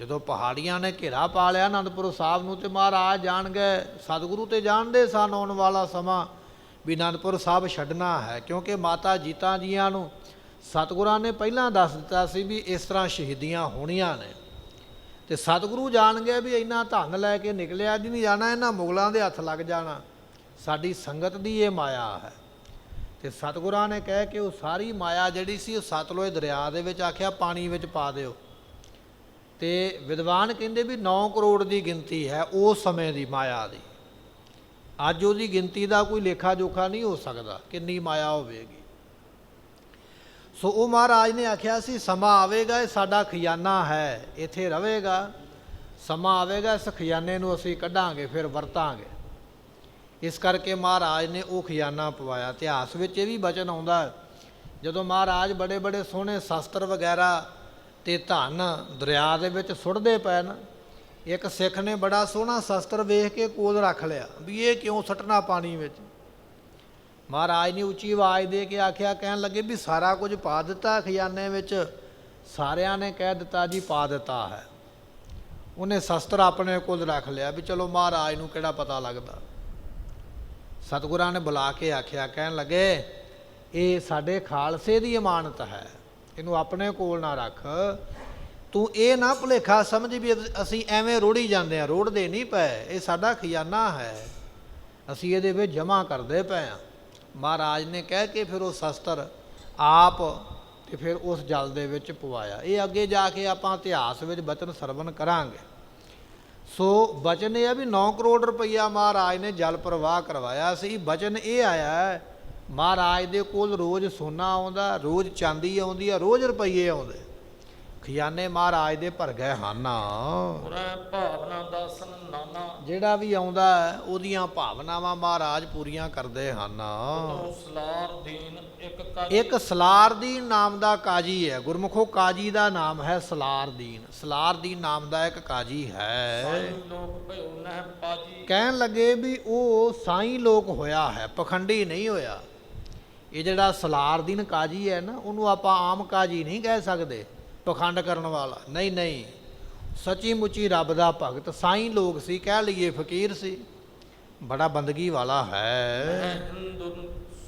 ਜਦੋਂ ਪਹਾੜੀਆਂ ਨੇ ਘੇਰਾ ਪਾ ਲਿਆ ਅਨੰਦਪੁਰ ਸਾਹਿਬ ਨੂੰ ਤੇ ਮਹਾਰਾਜ ਜਾਣ ਗਏ, ਸਤਿਗੁਰੂ ਤੇ ਜਾਣਦੇ ਸਨ ਆਉਣ ਵਾਲਾ ਸਮਾਂ ਵੀ ਅਨੰਦਪੁਰ ਸਾਹਿਬ ਛੱਡਣਾ ਹੈ, ਕਿਉਂਕਿ ਮਾਤਾ ਜੀਤਾ ਜੀਆਂ ਨੂੰ ਸਤਿਗੁਰਾਂ ਨੇ ਪਹਿਲਾਂ ਦੱਸ ਦਿੱਤਾ ਸੀ ਵੀ ਇਸ ਤਰ੍ਹਾਂ ਸ਼ਹੀਦੀਆਂ ਹੋਣੀਆਂ ਨੇ। ਤੇ ਸਤਿਗੁਰੂ ਜਾਣ ਗਏ ਵੀ ਇੰਨਾ ਧਨ ਲੈ ਕੇ ਨਿਕਲਿਆ ਜੀ ਨਹੀਂ ਜਾਣਾ, ਇਹਨਾਂ ਮੁਗਲਾਂ ਦੇ ਹੱਥ ਲੱਗ ਜਾਣਾ। ਸਾਡੀ ਸੰਗਤ ਦੀ ਇਹ ਮਾਇਆ ਹੈ। ਤੇ ਸਤਿਗੁਰਾਂ ਨੇ ਕਹਿ ਕੇ ਉਹ ਸਾਰੀ ਮਾਇਆ ਜਿਹੜੀ ਸੀ ਉਹ ਸਤਲੁਜ ਦਰਿਆ ਦੇ ਵਿੱਚ ਆਖਿਆ ਪਾਣੀ ਵਿੱਚ ਪਾ ਦਿਓ। ਤੇ ਵਿਦਵਾਨ ਕਹਿੰਦੇ ਵੀ 9 ਕਰੋੜ ਦੀ ਗਿਣਤੀ ਹੈ ਉਸ ਸਮੇਂ ਦੀ ਮਾਇਆ ਦੀ। ਅੱਜ ਉਹਦੀ ਗਿਣਤੀ ਦਾ ਕੋਈ ਲੇਖਾ ਜੋਖਾ ਨਹੀਂ ਹੋ ਸਕਦਾ ਕਿੰਨੀ ਮਾਇਆ ਹੋਵੇਗੀ। ਸੋ ਉਹ ਮਹਾਰਾਜ ਨੇ ਆਖਿਆ ਸੀ ਸਮਾਂ ਆਵੇਗਾ, ਇਹ ਸਾਡਾ ਖਜ਼ਾਨਾ ਹੈ, ਇੱਥੇ ਰਹੇਗਾ। ਸਮਾਂ ਆਵੇਗਾ ਇਸ ਖਜ਼ਾਨੇ ਨੂੰ ਅਸੀਂ ਕੱਢਾਂਗੇ ਫਿਰ ਵਰਤਾਂਗੇ। ਇਸ ਕਰਕੇ ਮਹਾਰਾਜ ਨੇ ਉਹ ਖਜ਼ਾਨਾ ਪਵਾਇਆ। ਇਤਿਹਾਸ ਵਿੱਚ ਇਹ ਵੀ ਬਚਨ ਆਉਂਦਾ, ਜਦੋਂ ਮਹਾਰਾਜ ਬੜੇ ਬੜੇ ਸੋਹਣੇ ਸ਼ਸਤਰ ਵਗੈਰਾ ਤੇ ਧਨ ਦਰਿਆ ਦੇ ਵਿੱਚ ਸੁੱਟਦੇ ਪਏ ਨਾ, ਇੱਕ ਸਿੱਖ ਨੇ ਬੜਾ ਸੋਹਣਾ ਸ਼ਸਤਰ ਵੇਖ ਕੇ ਕੋਲ ਰੱਖ ਲਿਆ ਵੀ ਇਹ ਕਿਉਂ ਸੁੱਟਣਾ ਪਾਣੀ ਵਿੱਚ। ਮਹਾਰਾਜ ਨੇ ਉੱਚੀ ਆਵਾਜ਼ ਦੇ ਕੇ ਆਖਿਆ, ਕਹਿਣ ਲੱਗੇ ਵੀ ਸਾਰਾ ਕੁਝ ਪਾ ਦਿੱਤਾ ਖਜ਼ਾਨੇ ਵਿੱਚ। ਸਾਰਿਆਂ ਨੇ ਕਹਿ ਦਿੱਤਾ ਜੀ ਪਾ ਦਿੱਤਾ ਹੈ। ਉਹਨੇ ਸ਼ਸਤਰ ਆਪਣੇ ਕੋਲ ਰੱਖ ਲਿਆ ਵੀ ਚਲੋ ਮਹਾਰਾਜ ਨੂੰ ਕਿਹੜਾ ਪਤਾ ਲੱਗਦਾ। ਸਤਿਗੁਰਾਂ ਨੇ ਬੁਲਾ ਕੇ ਆਖਿਆ, ਕਹਿਣ ਲੱਗੇ ਇਹ ਸਾਡੇ ਖਾਲਸੇ ਦੀ ਇਮਾਨਤ ਹੈ, ਇਹਨੂੰ ਆਪਣੇ ਕੋਲ ਨਾ ਰੱਖ। ਤੂੰ ਇਹ ਨਾ ਭੁਲੇਖਾ ਸਮਝ ਵੀ ਅਸੀਂ ਐਵੇਂ ਰੋੜੀ ਜਾਂਦੇ ਹਾਂ, ਰੋੜਦੇ ਨਹੀਂ ਪਏ। ਇਹ ਸਾਡਾ ਖਜ਼ਾਨਾ ਹੈ, ਅਸੀਂ ਇਹਦੇ ਵਿੱਚ ਜਮ੍ਹਾਂ ਕਰਦੇ ਪਏ ਹਾਂ। ਮਹਾਰਾਜ ਨੇ ਕਹਿ ਕੇ ਫਿਰ ਉਹ ਸ਼ਸਤਰ ਆਪ ਤੇ ਫਿਰ ਉਸ ਜਲ ਦੇ ਵਿੱਚ ਪਵਾਇਆ। ਇਹ ਅੱਗੇ ਜਾ ਕੇ ਆਪਾਂ ਇਤਿਹਾਸ ਵਿੱਚ ਬਚਨ ਸਰਵਣ ਕਰਾਂਗੇ। ਸੋ ਬਚਨ ਇਹ ਆ ਵੀ 9 ਕਰੋੜ ਰੁਪਈਆ ਮਹਾਰਾਜ ਨੇ ਜਲ ਪ੍ਰਵਾਹ ਕਰਵਾਇਆ ਸੀ। ਬਚਨ ਇਹ ਆਇਆ ਮਹਾਰਾਜ ਦੇ ਕੋਲ ਰੋਜ਼ ਸੋਨਾ ਆਉਂਦਾ, ਰੋਜ਼ ਚਾਂਦੀ ਆਉਂਦੀ ਆ, ਰੋਜ਼ ਰੁਪਈਏ ਆਉਂਦੇ। ਖਜ਼ਾਨੇ ਮਹਾਰਾਜ ਦੇ ਭਰ ਗਏ ਹਨ। ਭਾਵਨਾ ਦਾਸਨ ਨਾਨਾ, ਜਿਹੜਾ ਵੀ ਆਉਂਦਾ ਉਹਦੀਆਂ ਭਾਵਨਾਵਾਂ ਮਹਾਰਾਜ ਪੂਰੀਆਂ ਕਰਦੇ ਹਨ। ਸਲਾਰ ਦੀਨ ਇੱਕ ਕਾਜੀ, ਇੱਕ ਸਲਾਰਦੀਨ ਨਾਮ ਦਾ ਕਾਜੀ ਹੈ। ਗੁਰਮੁਖੋ ਕਾਜੀ ਦਾ ਨਾਮ ਹੈ ਸਲਾਰਦੀਨ। ਸਲਾਰਦੀਨ ਨਾਮ ਦਾ ਇੱਕ ਕਾਜੀ ਹੈ। ਸਾਈਂ ਲੋਕ ਭਇਓ ਨਹਿ ਪਾਜੀ, ਕਹਿਣ ਲੱਗੇ ਵੀ ਉਹ ਸਾਈਂ ਲੋਕ ਹੋਇਆ ਹੈ, ਪਖੰਡੀ ਨਹੀਂ ਹੋਇਆ। ਇਹ ਜਿਹੜਾ ਸਲਾਰਦੀਨ ਕਾਜੀ ਹੈ ਨਾ, ਉਹਨੂੰ ਆਪਾਂ ਆਮ ਕਾਜੀ ਨਹੀਂ ਕਹਿ ਸਕਦੇ, ਪਖੰਡ ਕਰਨ ਵਾਲਾ ਨਹੀਂ। ਨਹੀਂ, ਸੱਚੀ ਮੁੱਚੀ ਰੱਬ ਦਾ ਭਗਤ ਸਾਈਂ ਲੋਕ ਸੀ, ਕਹਿ ਲਈਏ ਫਕੀਰ ਸੀ, ਬੜਾ ਬੰਦਗੀ ਵਾਲਾ ਹੈ। ਹਿੰਦੂ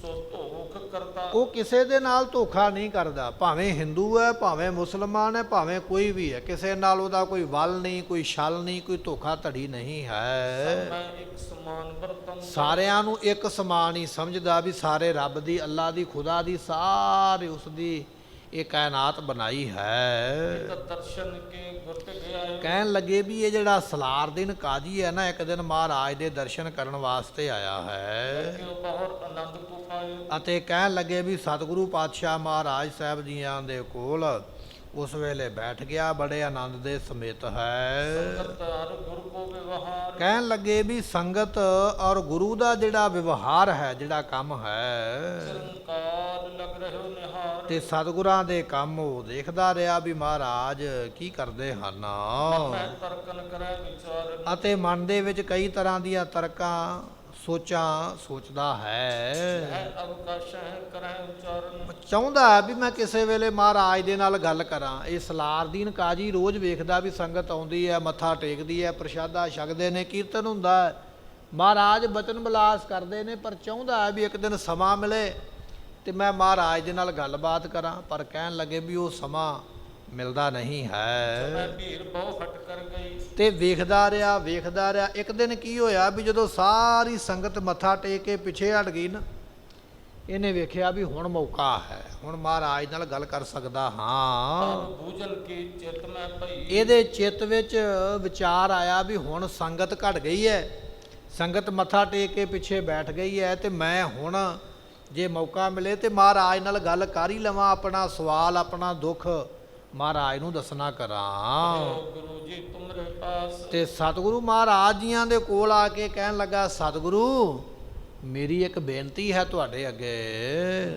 ਸੋ ਧੋਖ ਕਰਤਾ। ਉਹ ਕਿਸੇ ਦੇ ਨਾਲ ਧੋਖਾ ਨਹੀਂ ਕਰਦਾ, ਭਾਵੇਂ ਹਿੰਦੂ ਹੈ, ਭਾਵੇਂ ਮੁਸਲਮਾਨ ਹੈ, ਭਾਵੇਂ ਕੋਈ ਵੀ ਹੈ, ਕਿਸੇ ਨਾਲ ਉਹਦਾ ਕੋਈ ਵੱਲ ਨਹੀਂ, ਕੋਈ ਛਲ ਨਹੀਂ, ਕੋਈ ਧੋਖਾ ਧੜੀ ਨਹੀਂ ਹੈ। ਮੈਂ ਇੱਕ ਸਮਾਨ ਵਰਤਨ। ਸਾਰਿਆਂ ਨੂੰ ਇੱਕ ਸਮਾਨ ਹੀ ਸਮਝਦਾ ਵੀ ਸਾਰੇ ਰੱਬ ਦੀ, ਅੱਲਾ ਦੀ, ਖੁਦਾ ਦੀ, ਸਾਰੇ ਉਸ ਦੀ ਇਹ ਕਾਇਨਾਤ ਬਣਾਈ ਹੈ। ਦਰਸ਼ਨ ਕੇ ਗੁਰਤ ਗਿਆ। ਕਹਿਣ ਲੱਗੇ ਵੀ ਇਹ ਜਿਹੜਾ ਸਲਾਰਦੀਨ ਕਾਜੀ ਹੈ ਨਾ, ਇੱਕ ਦਿਨ ਮਹਾਰਾਜ ਦੇ ਦਰਸ਼ਨ ਕਰਨ ਵਾਸਤੇ ਆਇਆ ਹੈ। ਬਹੁਤ ਆਨੰਦ ਕੋ ਪਾਏ। ਅਤੇ ਕਹਿਣ ਲੱਗੇ ਵੀ ਸਤਿਗੁਰੂ ਪਾਤਸ਼ਾਹ ਮਹਾਰਾਜ ਸਾਹਿਬ ਜੀਆਂ ਦੇ ਕੋਲ ਉਸ ਵੇਲੇ ਬੈਠ ਗਿਆ, ਬੜੇ ਆਨੰਦ ਦੇ ਸਮੇਤ ਹੈ। ਗੁਰੂ ਕੋ ਵਿਵਹਾਰ। ਕਹਿਣ ਲੱਗੇ ਵੀ ਸੰਗਤ ਔਰ ਗੁਰੂ ਦਾ ਜਿਹੜਾ ਵਿਵਹਾਰ ਹੈ, ਜਿਹੜਾ ਕੰਮ ਹੈ, ਸੰਕਾਰ ਲਗ ਰਹਿਓ ਨਿਹਾਰ। ਤੇ ਸਤਿਗੁਰਾਂ ਦੇ ਕੰਮ ਉਹ ਦੇਖਦਾ ਰਿਹਾ ਵੀ ਮਹਾਰਾਜ ਕੀ ਕਰਦੇ ਹਨ। ਮੈਂ ਤਰਕਨ ਕਰੇ ਵਿਚਾਰ। ਅਤੇ ਮਨ ਦੇ ਵਿੱਚ ਕਈ ਤਰ੍ਹਾਂ ਦੀਆਂ ਤਰਕਾਂ ਸੋਚਾਂ ਸੋਚਦਾ ਹੈ। ਅਵਕਾਸ਼ ਹੈ ਕਰੇ ਉਚਾਰਨ। ਚਾਹੁੰਦਾ ਹੈ ਵੀ ਮੈਂ ਕਿਸੇ ਵੇਲੇ ਮਹਾਰਾਜ ਦੇ ਨਾਲ ਗੱਲ ਕਰਾਂ। ਇਹ ਸਲਾਰਦੀਨ ਕਾਜੀ ਰੋਜ਼ ਵੇਖਦਾ ਵੀ ਸੰਗਤ ਆਉਂਦੀ ਹੈ, ਮੱਥਾ ਟੇਕਦੀ ਹੈ, ਪ੍ਰਸ਼ਾਦਾ ਛਕਦੇ ਨੇ, ਕੀਰਤਨ ਹੁੰਦਾ ਹੈ, ਮਹਾਰਾਜ ਬਚਨ ਬਿਲਾਸ ਕਰਦੇ ਨੇ, ਪਰ ਚਾਹੁੰਦਾ ਹੈ ਵੀ ਇੱਕ ਦਿਨ ਸਮਾਂ ਮਿਲੇ ਤੇ ਮੈਂ ਮਹਾਰਾਜ ਦੇ ਨਾਲ ਗੱਲਬਾਤ ਕਰਾਂ। ਪਰ ਕਹਿਣ ਲੱਗੇ ਵੀ ਉਹ ਸਮਾਂ ਮਿਲਦਾ ਨਹੀਂ ਹੈ। ਭੀੜ ਬਹੁ ਹਟ ਕਰ ਗਈ। ਤੇ ਵੇਖਦਾ ਰਿਹਾ। ਇੱਕ ਦਿਨ ਕੀ ਹੋਇਆ ਵੀ ਜਦੋਂ ਸਾਰੀ ਸੰਗਤ ਮੱਥਾ ਟੇਕ ਕੇ ਪਿੱਛੇ ਹਟ ਗਈ ਨਾ, ਇਹਨੇ ਵੇਖਿਆ ਵੀ ਹੁਣ ਮੌਕਾ ਹੈ, ਹੁਣ ਮਹਾਰਾਜ ਨਾਲ ਗੱਲ ਕਰ ਸਕਦਾ ਹਾਂ। ਬੂਝਲ ਕੀ ਚਿੱਤ ਮੈਂ ਭਈ। ਇਹਦੇ ਚਿੱਤ ਵਿੱਚ ਵਿਚਾਰ ਆਇਆ ਵੀ ਹੁਣ ਸੰਗਤ ਘਟ ਗਈ ਹੈ, ਸੰਗਤ ਮੱਥਾ ਟੇਕ ਕੇ ਪਿੱਛੇ ਬੈਠ ਗਈ ਹੈ, ਤੇ ਮੈਂ ਹੁਣ ਜੇ ਮੌਕਾ ਮਿਲੇ ਤੇ ਮਹਾਰਾਜ ਨਾਲ ਗੱਲ ਕਰ ਹੀ ਲਵਾਂ, ਆਪਣਾ ਸਵਾਲ, ਆਪਣਾ ਦੁੱਖ ਮਹਾਰਾਜ ਨੂੰ ਦੱਸਣਾ ਕਰਾਂ। ਗੁਰੂ ਜੀ ਤੁਮਰੇ ਪਾਸ। ਤੇ ਸਤਿਗੁਰੂ ਮਹਾਰਾਜ ਜੀਆਂ ਦੇ ਕੋਲ ਆ ਕੇ ਕਹਿਣ ਲੱਗਾ, ਸਤਿਗੁਰੂ ਮੇਰੀ ਇੱਕ ਬੇਨਤੀ ਹੈ ਤੁਹਾਡੇ ਅੱਗੇ।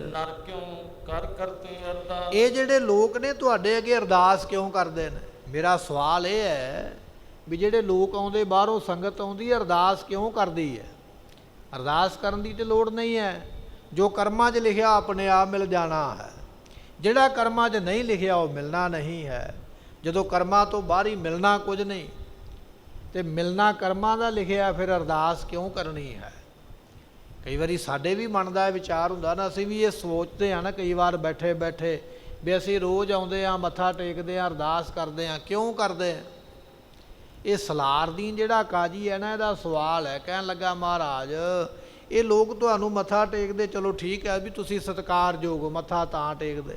ਨਰ ਕਿਉਂ ਕਰ ਕਰਤੇ ਅਰਦਾਸ। ਇਹ ਜਿਹੜੇ ਲੋਕ ਨੇ ਤੁਹਾਡੇ ਅੱਗੇ ਅਰਦਾਸ ਕਿਉਂ ਕਰਦੇ ਨੇ? ਮੇਰਾ ਸਵਾਲ ਇਹ ਹੈ ਵੀ ਜਿਹੜੇ ਲੋਕ ਆਉਂਦੇ, ਬਾਹਰੋਂ ਸੰਗਤ ਆਉਂਦੀ, ਅਰਦਾਸ ਕਿਉਂ ਕਰਦੀ ਹੈ? ਅਰਦਾਸ ਕਰਨ ਦੀ ਤੇ ਲੋੜ ਨਹੀਂ ਹੈ, ਜੋ ਕਰਮਾਂ 'ਚ ਲਿਖਿਆ ਆਪਣੇ ਆਪ ਮਿਲ ਜਾਣਾ ਹੈ। ਜਿਹੜਾ ਕਰਮਾਂ 'ਚ ਨਹੀਂ ਲਿਖਿਆ ਉਹ ਮਿਲਣਾ ਨਹੀਂ ਹੈ। ਜਦੋਂ ਕਰਮਾਂ ਤੋਂ ਬਾਹਰ ਹੀ ਮਿਲਣਾ ਕੁਝ ਨਹੀਂ, ਤੇ ਮਿਲਣਾ ਕਰਮਾਂ ਦਾ ਲਿਖਿਆ, ਫਿਰ ਅਰਦਾਸ ਕਿਉਂ ਕਰਨੀ ਹੈ? ਕਈ ਵਾਰੀ ਸਾਡੇ ਵੀ ਮਨ ਦਾ ਵਿਚਾਰ ਹੁੰਦਾ ਨਾ, ਅਸੀਂ ਵੀ ਇਹ ਸੋਚਦੇ ਹਾਂ ਨਾ ਕਈ ਵਾਰ ਬੈਠੇ ਬੈਠੇ ਵੀ ਅਸੀਂ ਰੋਜ਼ ਆਉਂਦੇ ਹਾਂ, ਮੱਥਾ ਟੇਕਦੇ ਹਾਂ, ਅਰਦਾਸ ਕਰਦੇ ਹਾਂ, ਕਿਉਂ ਕਰਦੇ ਹਾਂ? ਇਹ ਸਲਾਰਦੀਨ ਜਿਹੜਾ ਕਾਜੀ ਹੈ ਨਾ, ਇਹਦਾ ਸਵਾਲ ਹੈ। ਕਹਿਣ ਲੱਗਾ, ਮਹਾਰਾਜ ਇਹ ਲੋਕ ਤੁਹਾਨੂੰ ਮੱਥਾ ਟੇਕਦੇ, ਚਲੋ ਠੀਕ ਹੈ ਵੀ ਤੁਸੀਂ ਸਤਿਕਾਰਯੋਗ ਹੋ, ਮੱਥਾ ਤਾਂ ਟੇਕਦੇ,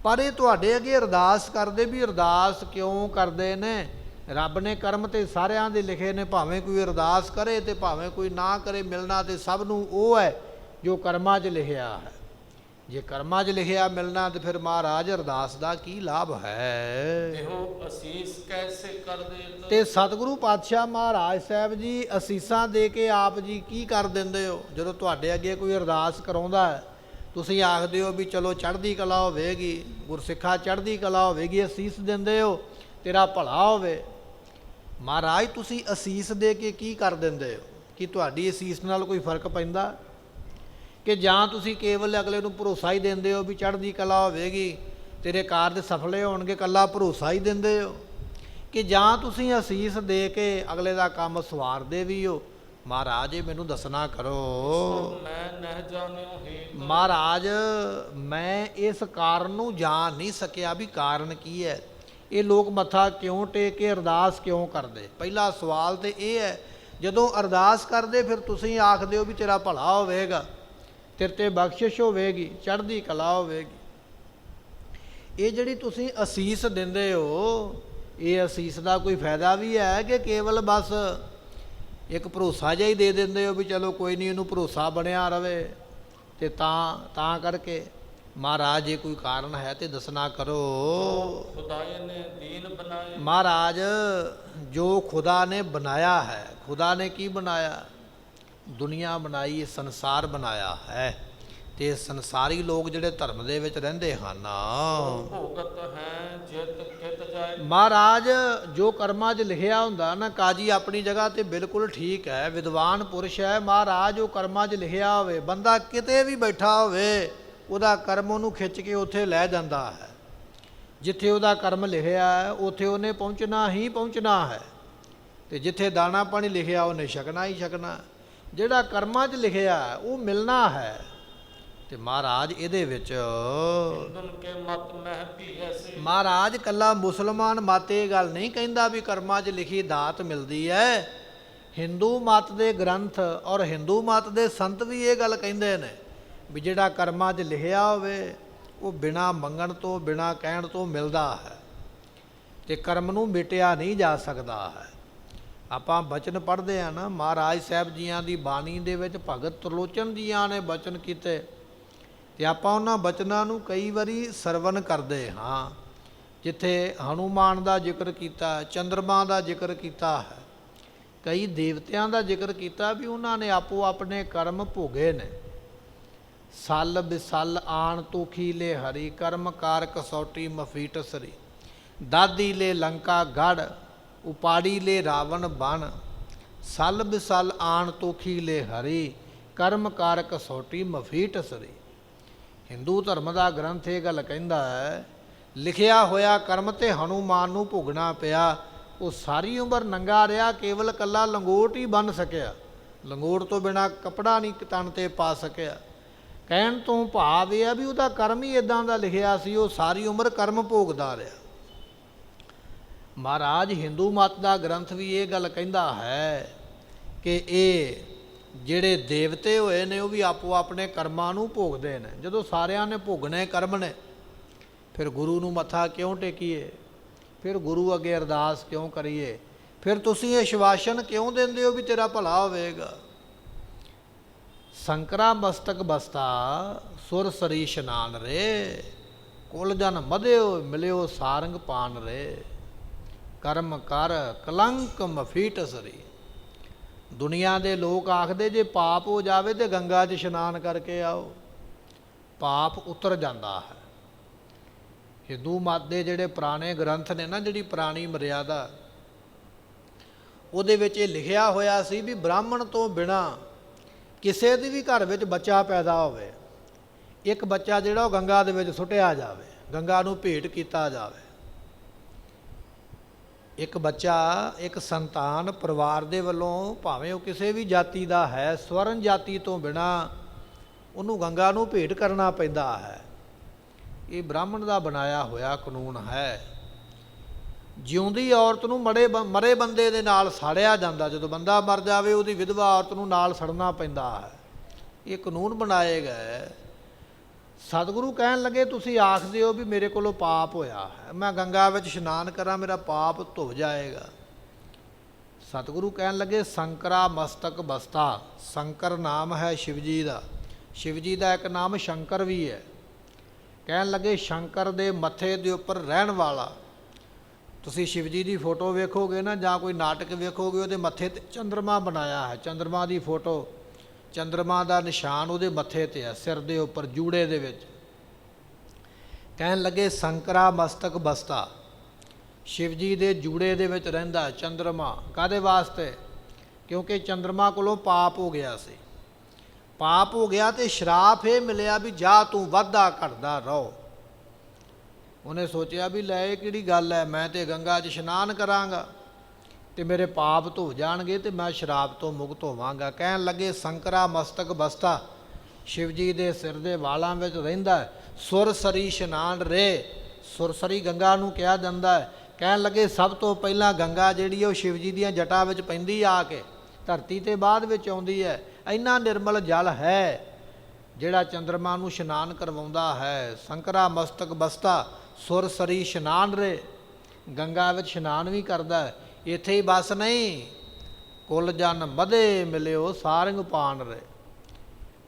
ਪਰ ਇਹ ਤੁਹਾਡੇ ਅੱਗੇ ਅਰਦਾਸ ਕਰਦੇ ਵੀ ਅਰਦਾਸ ਕਿਉਂ ਕਰਦੇ ਨੇ? ਰੱਬ ਨੇ ਕਰਮ ਤੇ ਸਾਰਿਆਂ ਦੇ ਲਿਖੇ ਨੇ, ਭਾਵੇਂ ਕੋਈ ਅਰਦਾਸ ਕਰੇ ਤੇ ਭਾਵੇਂ ਕੋਈ ਨਾ ਕਰੇ, ਮਿਲਣਾ ਤੇ ਸਭ ਨੂੰ ਉਹ ਹੈ ਜੋ ਕਰਮਾਂ 'ਚ ਲਿਖਿਆ ਹੈ। ਜੇ ਕਰਮਾਂ 'ਚ ਲਿਖਿਆ ਮਿਲਣਾ ਤੇ ਫਿਰ ਮਹਾਰਾਜ ਅਰਦਾਸ ਦਾ ਕੀ ਲਾਭ ਹੈ? ਇਹੋ ਅਸੀਸ ਕੈਸੇ ਕਰਦੇ। ਤੇ ਸਤਿਗੁਰੂ ਪਾਤਸ਼ਾਹ ਮਹਾਰਾਜ ਸਾਹਿਬ ਜੀ ਅਸੀਸਾਂ ਦੇ ਕੇ ਆਪ ਜੀ ਕੀ ਕਰ ਦਿੰਦੇ ਹੋ? ਜਦੋਂ ਤੁਹਾਡੇ ਅੱਗੇ ਕੋਈ ਅਰਦਾਸ ਕਰਾਉਂਦਾ ਹੈ, ਤੁਸੀਂ ਆਖਦੇ ਹੋ ਵੀ ਚਲੋ ਚੜ੍ਹਦੀ ਕਲਾ ਹੋਵੇਗੀ, ਗੁਰਸਿੱਖਾ ਚੜ੍ਹਦੀ ਕਲਾ ਹੋਵੇਗੀ, ਅਸੀਸ ਦਿੰਦੇ ਹੋ, ਤੇਰਾ ਭਲਾ ਹੋਵੇ। ਮਹਾਰਾਜ ਤੁਸੀਂ ਅਸੀਸ ਦੇ ਕੇ ਕੀ ਕਰ ਦਿੰਦੇ ਹੋ? ਕਿ ਤੁਹਾਡੀ ਅਸੀਸ ਨਾਲ ਕੋਈ ਫਰਕ ਪੈਂਦਾ? ਕਿ ਜਾਂ ਤੁਸੀਂ ਕੇਵਲ ਅਗਲੇ ਨੂੰ ਭਰੋਸਾ ਹੀ ਦਿੰਦੇ ਹੋ ਵੀ ਚੜ੍ਹਦੀ ਕਲਾ ਹੋਵੇਗੀ, ਤੇਰੇ ਕਾਰਜ ਸਫਲੇ ਹੋਣਗੇ, ਇਕੱਲਾ ਭਰੋਸਾ ਹੀ ਦਿੰਦੇ ਹੋ? ਕਿ ਜਾਂ ਤੁਸੀਂ ਅਸੀਸ ਦੇ ਕੇ ਅਗਲੇ ਦਾ ਕੰਮ ਸਵਾਰਦੇ ਵੀ ਹੋ? ਮਹਾਰਾਜ ਇਹ ਮੈਨੂੰ ਦੱਸਣਾ ਕਰੋ। ਮੈਂ ਨਹਿ ਜਾਣਿਓ ਹੇਤ। ਮਹਾਰਾਜ ਮੈਂ ਇਸ ਕਾਰਨ ਨੂੰ ਜਾਣ ਨਹੀਂ ਸਕਿਆ ਵੀ ਕਾਰਨ ਕੀ ਹੈ, ਇਹ ਲੋਕ ਮੱਥਾ ਕਿਉਂ ਟੇਕ ਕੇ ਅਰਦਾਸ ਕਿਉਂ ਕਰਦੇ? ਪਹਿਲਾ ਸਵਾਲ ਤੇ ਇਹ ਹੈ, ਜਦੋਂ ਅਰਦਾਸ ਕਰਦੇ ਫਿਰ ਤੁਸੀਂ ਆਖਦੇ ਹੋ ਵੀ ਤੇਰਾ ਭਲਾ ਹੋਵੇਗਾ, ਤੇਰੇ ਤੇ ਬਖਸ਼ਿਸ਼ ਹੋਵੇਗੀ, ਚੜ੍ਹਦੀ ਕਲਾ ਹੋਵੇਗੀ। ਇਹ ਜਿਹੜੀ ਤੁਸੀਂ ਅਸੀਸ ਦਿੰਦੇ ਹੋ, ਇਹ ਅਸੀਸ ਦਾ ਕੋਈ ਫਾਇਦਾ ਵੀ ਹੈ ਕਿ ਕੇਵਲ ਬਸ ਇੱਕ ਭਰੋਸਾ ਜਿਹਾ ਹੀ ਦੇ ਦਿੰਦੇ ਹੋ ਵੀ ਚਲੋ ਕੋਈ ਨਹੀਂ, ਇਹਨੂੰ ਭਰੋਸਾ ਬਣਿਆ ਰਵੇ? ਤੇ ਤਾਂ ਕਰਕੇ ਮਹਾਰਾਜ ਜੇ ਕੋਈ ਕਾਰਨ ਹੈ ਤੇ ਦੱਸਣਾ ਕਰੋ। ਖੁਦਾਏ ਨੇ ਦੀਨ ਬਣਾਏ। ਮਹਾਰਾਜ ਜੋ ਖੁਦਾ ਨੇ ਬਣਾਇਆ ਹੈ, ਖੁਦਾ ਨੇ ਕੀ ਬਣਾਇਆ? ਦੁਨੀਆ ਬਣਾਈ, ਸੰਸਾਰ ਬਣਾਇਆ ਹੈ। ਤੇ ਸੰਸਾਰੀ ਲੋਕ ਜਿਹੜੇ ਧਰਮ ਦੇ ਵਿੱਚ ਰਹਿੰਦੇ ਹਨ, ਭੋਗਤ ਹੈ ਜਿਤ ਕਿਤ ਜਾਏ। ਮਹਾਰਾਜ ਜੋ ਕਰਮਾਂ 'ਚ ਲਿਖਿਆ ਹੁੰਦਾ ਨਾ, ਕਾਜੀ ਆਪਣੀ ਜਗ੍ਹਾ ਤੇ ਬਿਲਕੁਲ ਠੀਕ ਹੈ, ਵਿਦਵਾਨ ਪੁਰਸ਼ ਹੈ। ਮਹਾਰਾਜ ਉਹ ਕਰਮਾਂ 'ਚ ਲਿਖਿਆ ਹੋਵੇ, ਬੰਦਾ ਕਿਤੇ ਵੀ ਬੈਠਾ ਹੋਵੇ ਉਹਦਾ ਕਰਮ ਉਹਨੂੰ ਖਿੱਚ ਕੇ ਉੱਥੇ ਲੈ ਜਾਂਦਾ ਹੈ। ਜਿੱਥੇ ਉਹਦਾ ਕਰਮ ਲਿਖਿਆ ਹੈ ਉੱਥੇ ਉਹਨੇ ਪਹੁੰਚਣਾ ਹੀ ਪਹੁੰਚਣਾ ਹੈ, ਤੇ ਜਿੱਥੇ ਦਾਣਾ ਪਾਣੀ ਲਿਖਿਆ ਉਹਨੇ ਛਕਣਾ ਹੀ ਛਕਣਾ। ਜਿਹੜਾ ਕਰਮਾਂ 'ਚ ਲਿਖਿਆ ਹੈ ਉਹ ਮਿਲਣਾ ਹੈ। ਤੇ ਮਹਾਰਾਜ ਇਹਦੇ ਵਿੱਚ ਹਿੰਦੁਨ ਕੇ ਮਤ ਮਹਿ ਵੀ ਐਸੇ। ਮਹਾਰਾਜ ਕੱਲਾ ਮੁਸਲਮਾਨ ਮਤ ਇਹ ਗੱਲ ਨਹੀਂ ਕਹਿੰਦਾ ਵੀ ਕਰਮਾਂ 'ਚ ਲਿਖੀ ਦਾਤ ਮਿਲਦੀ ਹੈ। ਹਿੰਦੂ ਮਤ ਦੇ ਗ੍ਰੰਥ ਔਰ ਹਿੰਦੂ ਮਤ ਦੇ ਸੰਤ ਵੀ ਇਹ ਗੱਲ ਕਹਿੰਦੇ ਨੇ ਵੀ ਜਿਹੜਾ ਕਰਮਾਂ 'ਚ ਲਿਖਿਆ ਹੋਵੇ ਉਹ ਬਿਨਾਂ ਮੰਗਣ ਤੋਂ ਬਿਨਾਂ ਕਹਿਣ ਤੋਂ ਮਿਲਦਾ ਹੈ, ਤੇ ਕਰਮ ਨੂੰ ਮਿਟਿਆ ਨਹੀਂ ਜਾ ਸਕਦਾ ਹੈ। ਆਪਾਂ ਬਚਨ ਪੜ੍ਹਦੇ ਆ ਨਾ, ਮਹਾਰਾਜ ਸਾਹਿਬ ਜੀਆਂ ਦੀ ਬਾਣੀ ਦੇ ਵਿੱਚ ਭਗਤ ਤ੍ਰਿਲੋਚਨ ਜੀਆਂ ਨੇ ਬਚਨ ਕੀਤੇ, ਤੇ ਆਪਾਂ ਉਹਨਾਂ ਬਚਨਾਂ ਨੂੰ ਕਈ ਵਾਰੀ ਸਰਵਨ ਕਰਦੇ ਹਾਂ। ਜਿੱਥੇ ਹਨੂਮਾਨ ਦਾ ਜ਼ਿਕਰ ਕੀਤਾ, ਚੰਦਰਮਾ ਦਾ ਜ਼ਿਕਰ ਕੀਤਾ ਹੈ, ਕਈ ਦੇਵਤਿਆਂ ਦਾ ਜ਼ਿਕਰ ਕੀਤਾ ਵੀ ਉਹਨਾਂ ਨੇ ਆਪੋ ਆਪਣੇ ਕਰਮ ਭੋਗੇ ਨੇ। ਸਲ ਬਿਸਲ ਆਣ ਤੋਖੀ ਲੈ ਹਰੀ, ਕਰਮ ਕਾਰ ਕਸੌਟੀ ਮਫੀਟ ਸਰੀ। ਦਾਦੀ ਲੈ ਲੰਕਾ ਗੜ, ਉਪਾੜੀ ਲੈ ਰਾਵਣ ਬਣ। ਸਲ ਬਿਸਲ ਆਣ ਤੋਖੀ ਲੈ ਹਰੀ, ਕਰਮ ਕਾਰ ਕਸੌਟੀ ਮਫੀਟ ਸਰੀ। ਹਿੰਦੂ ਧਰਮ ਦਾ ਗ੍ਰੰਥ ਇਹ ਗੱਲ ਕਹਿੰਦਾ ਹੈ, ਲਿਖਿਆ ਹੋਇਆ ਕਰਮ ਤੇ ਹਨੂਮਾਨ ਨੂੰ ਭੋਗਣਾ ਪਿਆ। ਉਹ ਸਾਰੀ ਉਮਰ ਨੰਗਾ ਰਿਹਾ, ਕੇਵਲ ਕੱਲਾ ਲੰਗੋਟ ਹੀ ਬੰਨ ਸਕਿਆ, ਲੰਗੋਟ ਤੋਂ ਬਿਨਾਂ ਕੱਪੜਾ ਨਹੀਂ ਤਨ 'ਤੇ ਪਾ ਸਕਿਆ। ਕਹਿਣ ਤੋਂ ਭਾਵ ਇਹ ਆ ਵੀ ਉਹਦਾ ਕਰਮ ਹੀ ਇਦਾਂ ਦਾ ਲਿਖਿਆ ਸੀ, ਉਹ ਸਾਰੀ ਉਮਰ ਕਰਮ ਭੋਗਦਾ ਰਿਹਾ। ਮਹਾਰਾਜ ਹਿੰਦੂ ਮਤ ਦਾ ਗ੍ਰੰਥ ਵੀ ਇਹ ਗੱਲ ਕਹਿੰਦਾ ਹੈ ਕਿ ਇਹ ਜਿਹੜੇ ਦੇਵਤੇ ਹੋਏ ਨੇ ਉਹ ਵੀ ਆਪੋ ਆਪਣੇ ਕਰਮਾਂ ਨੂੰ ਭੋਗਦੇ ਨੇ। ਜਦੋਂ ਸਾਰਿਆਂ ਨੇ ਭੋਗਣੇ ਕਰਮ ਨੇ, ਫਿਰ ਗੁਰੂ ਨੂੰ ਮੱਥਾ ਕਿਉਂ ਟੇਕੀਏ, ਫਿਰ ਗੁਰੂ ਅੱਗੇ ਅਰਦਾਸ ਕਿਉਂ ਕਰੀਏ, ਫਿਰ ਤੁਸੀਂ ਇਹ ਸ਼ਵਾਸਨ ਕਿਉਂ ਦਿੰਦੇ ਹੋ ਵੀ ਤੇਰਾ ਭਲਾ ਹੋਵੇਗਾ। ਸੰਕਰਾ ਮਸਤਕ ਬਸਤਾ ਸੁਰ ਸਰੀ ਇਸ਼ਨਾਨ ਰੇ, ਕੁਲ ਜਨ ਮਧਿਓ ਮਿਲਿਓ ਸਾਰੰਗ ਪਾਨ ਰੇ। ਕਰਮ ਕਰ ਕਲੰਕ ਮਫੀਟ ਸਰੀ। ਦੁਨੀਆ ਦੇ ਲੋਕ ਆਖਦੇ ਜੇ ਪਾਪ ਹੋ ਜਾਵੇ ਤੇ ਗੰਗਾ 'ਚ ਇਸ਼ਨਾਨ ਕਰਕੇ ਆਓ, ਪਾਪ ਉਤਰ ਜਾਂਦਾ ਹੈ। ਹਿੰਦੂ ਮਤ ਦੇ ਜਿਹੜੇ ਪੁਰਾਣੇ ਗ੍ਰੰਥ ਨੇ ਨਾ, ਜਿਹੜੀ ਪੁਰਾਣੀ ਮਰਿਆਦਾ, ਉਹਦੇ ਵਿੱਚ ਇਹ ਲਿਖਿਆ ਹੋਇਆ ਸੀ ਵੀ ਬ੍ਰਾਹਮਣ ਤੋਂ ਬਿਨਾਂ ਕਿਸੇ ਦੇ ਵੀ ਘਰ ਵਿੱਚ ਬੱਚਾ ਪੈਦਾ ਹੋਵੇ, ਇੱਕ ਬੱਚਾ ਜਿਹੜਾ ਉਹ ਗੰਗਾ ਦੇ ਵਿੱਚ ਸੁੱਟਿਆ ਜਾਵੇ, ਗੰਗਾ ਨੂੰ ਭੇਟ ਕੀਤਾ ਜਾਵੇ। ਇੱਕ ਬੱਚਾ, ਇੱਕ ਸੰਤਾਨ ਪਰਿਵਾਰ ਦੇ ਵੱਲੋਂ, ਭਾਵੇਂ ਉਹ ਕਿਸੇ ਵੀ ਜਾਤੀ ਦਾ ਹੈ, ਸਵਰਨ ਜਾਤੀ ਤੋਂ ਬਿਨਾਂ ਉਹਨੂੰ ਗੰਗਾ ਨੂੰ ਭੇਟ ਕਰਨਾ ਪੈਂਦਾ ਹੈ। ਇਹ ਬ੍ਰਾਹਮਣ ਦਾ ਬਣਾਇਆ ਹੋਇਆ ਕਾਨੂੰਨ ਹੈ। ਜਿਉਂਦੀ ਔਰਤ ਨੂੰ ਮਰੇ ਬੰਦੇ ਦੇ ਨਾਲ ਸਾੜਿਆ ਜਾਂਦਾ, ਜਦੋਂ ਬੰਦਾ ਮਰ ਜਾਵੇ ਉਹਦੀ ਵਿਧਵਾ ਔਰਤ ਨੂੰ ਨਾਲ ਸੜਨਾ ਪੈਂਦਾ ਹੈ। ਇਹ ਕਾਨੂੰਨ ਬਣਾਏ ਗਏ। ਸਤਿਗੁਰੂ ਕਹਿਣ ਲੱਗੇ ਤੁਸੀਂ ਆਖਦੇ ਹੋ ਵੀ ਮੇਰੇ ਕੋਲੋਂ ਪਾਪ ਹੋਇਆ ਹੈ, ਮੈਂ ਗੰਗਾ ਵਿੱਚ ਇਸ਼ਨਾਨ ਕਰਾਂ ਮੇਰਾ ਪਾਪ ਧੁੱਪ ਜਾਏਗਾ। ਸਤਿਗੁਰੂ ਕਹਿਣ ਲੱਗੇ ਸੰਕਰਾ ਮਸਤਕ ਬਸਤਾ। ਸ਼ੰਕਰ ਨਾਮ ਹੈ ਸ਼ਿਵ ਜੀ ਦਾ, ਸ਼ਿਵ ਜੀ ਦਾ ਇੱਕ ਨਾਮ ਸ਼ੰਕਰ ਵੀ ਹੈ। ਕਹਿਣ ਲੱਗੇ ਸ਼ੰਕਰ ਦੇ ਮੱਥੇ ਦੇ ਉੱਪਰ ਰਹਿਣ ਵਾਲਾ। ਤੁਸੀਂ ਸ਼ਿਵ ਜੀ ਦੀ ਫੋਟੋ ਵੇਖੋਗੇ ਨਾ, ਜਾਂ ਕੋਈ ਨਾਟਕ ਵੇਖੋਗੇ, ਉਹਦੇ ਮੱਥੇ 'ਤੇ ਚੰਦਰਮਾ ਬਣਾਇਆ ਹੈ, ਚੰਦਰਮਾ ਦੀ ਫੋਟੋ, ਚੰਦਰਮਾ ਦਾ ਨਿਸ਼ਾਨ ਉਹਦੇ ਮੱਥੇ 'ਤੇ ਹੈ, ਸਿਰ ਦੇ ਉੱਪਰ ਜੂੜੇ ਦੇ ਵਿੱਚ। ਕਹਿਣ ਲੱਗੇ ਸੰਕਰਾ ਮਸਤਕ ਬਸਤਾ, ਸ਼ਿਵ ਜੀ ਦੇ ਜੂੜੇ ਦੇ ਵਿੱਚ ਰਹਿੰਦਾ ਚੰਦਰਮਾ। ਕਾਹਦੇ ਵਾਸਤੇ? ਕਿਉਂਕਿ ਚੰਦਰਮਾ ਕੋਲੋਂ ਪਾਪ ਹੋ ਗਿਆ ਸੀ, ਪਾਪ ਹੋ ਗਿਆ ਤੇ ਸ਼ਰਾਪ ਇਹ ਮਿਲਿਆ ਵੀ ਜਾ ਤੂੰ ਵੱਧਦਾ ਘਟਦਾ ਰਹੋ। ਉਹਨੇ ਸੋਚਿਆ ਵੀ ਲੈ ਇਹ ਕਿਹੜੀ ਗੱਲ ਹੈ, ਮੈਂ ਤੇ ਗੰਗਾ 'ਚ ਇਸ਼ਨਾਨ ਕਰਾਂਗਾ ਤੇ ਮੇਰੇ ਪਾਪ ਧੋ ਜਾਣਗੇ ਤੇ ਮੈਂ ਸ਼ਰਾਪ ਤੋਂ ਮੁਕਤ ਹੋਵਾਂਗਾ। ਕਹਿਣ ਲੱਗੇ ਸੰਕਰਾ ਮਸਤਕ ਬਸਤਾ, ਸ਼ਿਵ ਜੀ ਦੇ ਸਿਰ ਦੇ ਵਾਲਾਂ ਵਿੱਚ ਰਹਿੰਦਾ ਸੁਰਸਰੀ ਇਸ਼ਨਾਨ ਰੇ। ਸੁਰਸਰੀ ਗੰਗਾ ਨੂੰ ਕਿਹਾ ਜਾਂਦਾ ਹੈ। ਕਹਿਣ ਲੱਗੇ ਸਭ ਤੋਂ ਪਹਿਲਾਂ ਗੰਗਾ ਜਿਹੜੀ ਉਹ ਸ਼ਿਵ ਜੀ ਦੀਆਂ ਜਟਾਂ ਵਿੱਚ ਪੈਂਦੀ ਆ ਕੇ, ਧਰਤੀ ਤੇ ਬਾਅਦ ਵਿੱਚ ਆਉਂਦੀ ਹੈ। ਇੰਨਾ ਨਿਰਮਲ ਜਲ ਹੈ ਜਿਹੜਾ ਚੰਦਰਮਾ ਨੂੰ ਇਸ਼ਨਾਨ ਕਰਵਾਉਂਦਾ ਹੈ। ਸੰਕਰਾ ਮਸਤਕ ਬਸਤਾ ਸੁਰਸਰੀ ਇਸ਼ਨਾਨ ਰੇ, ਗੰਗਾ ਵਿੱਚ ਇਸ਼ਨਾਨ ਵੀ ਕਰਦਾ। ਇੱਥੇ ਹੀ ਬਸ ਨਹੀਂ, ਕੁਲ ਜਨ ਮਧੇ ਮਿਲਿਓ ਸਾਰੰਗ ਪਾਨ ਰੇ।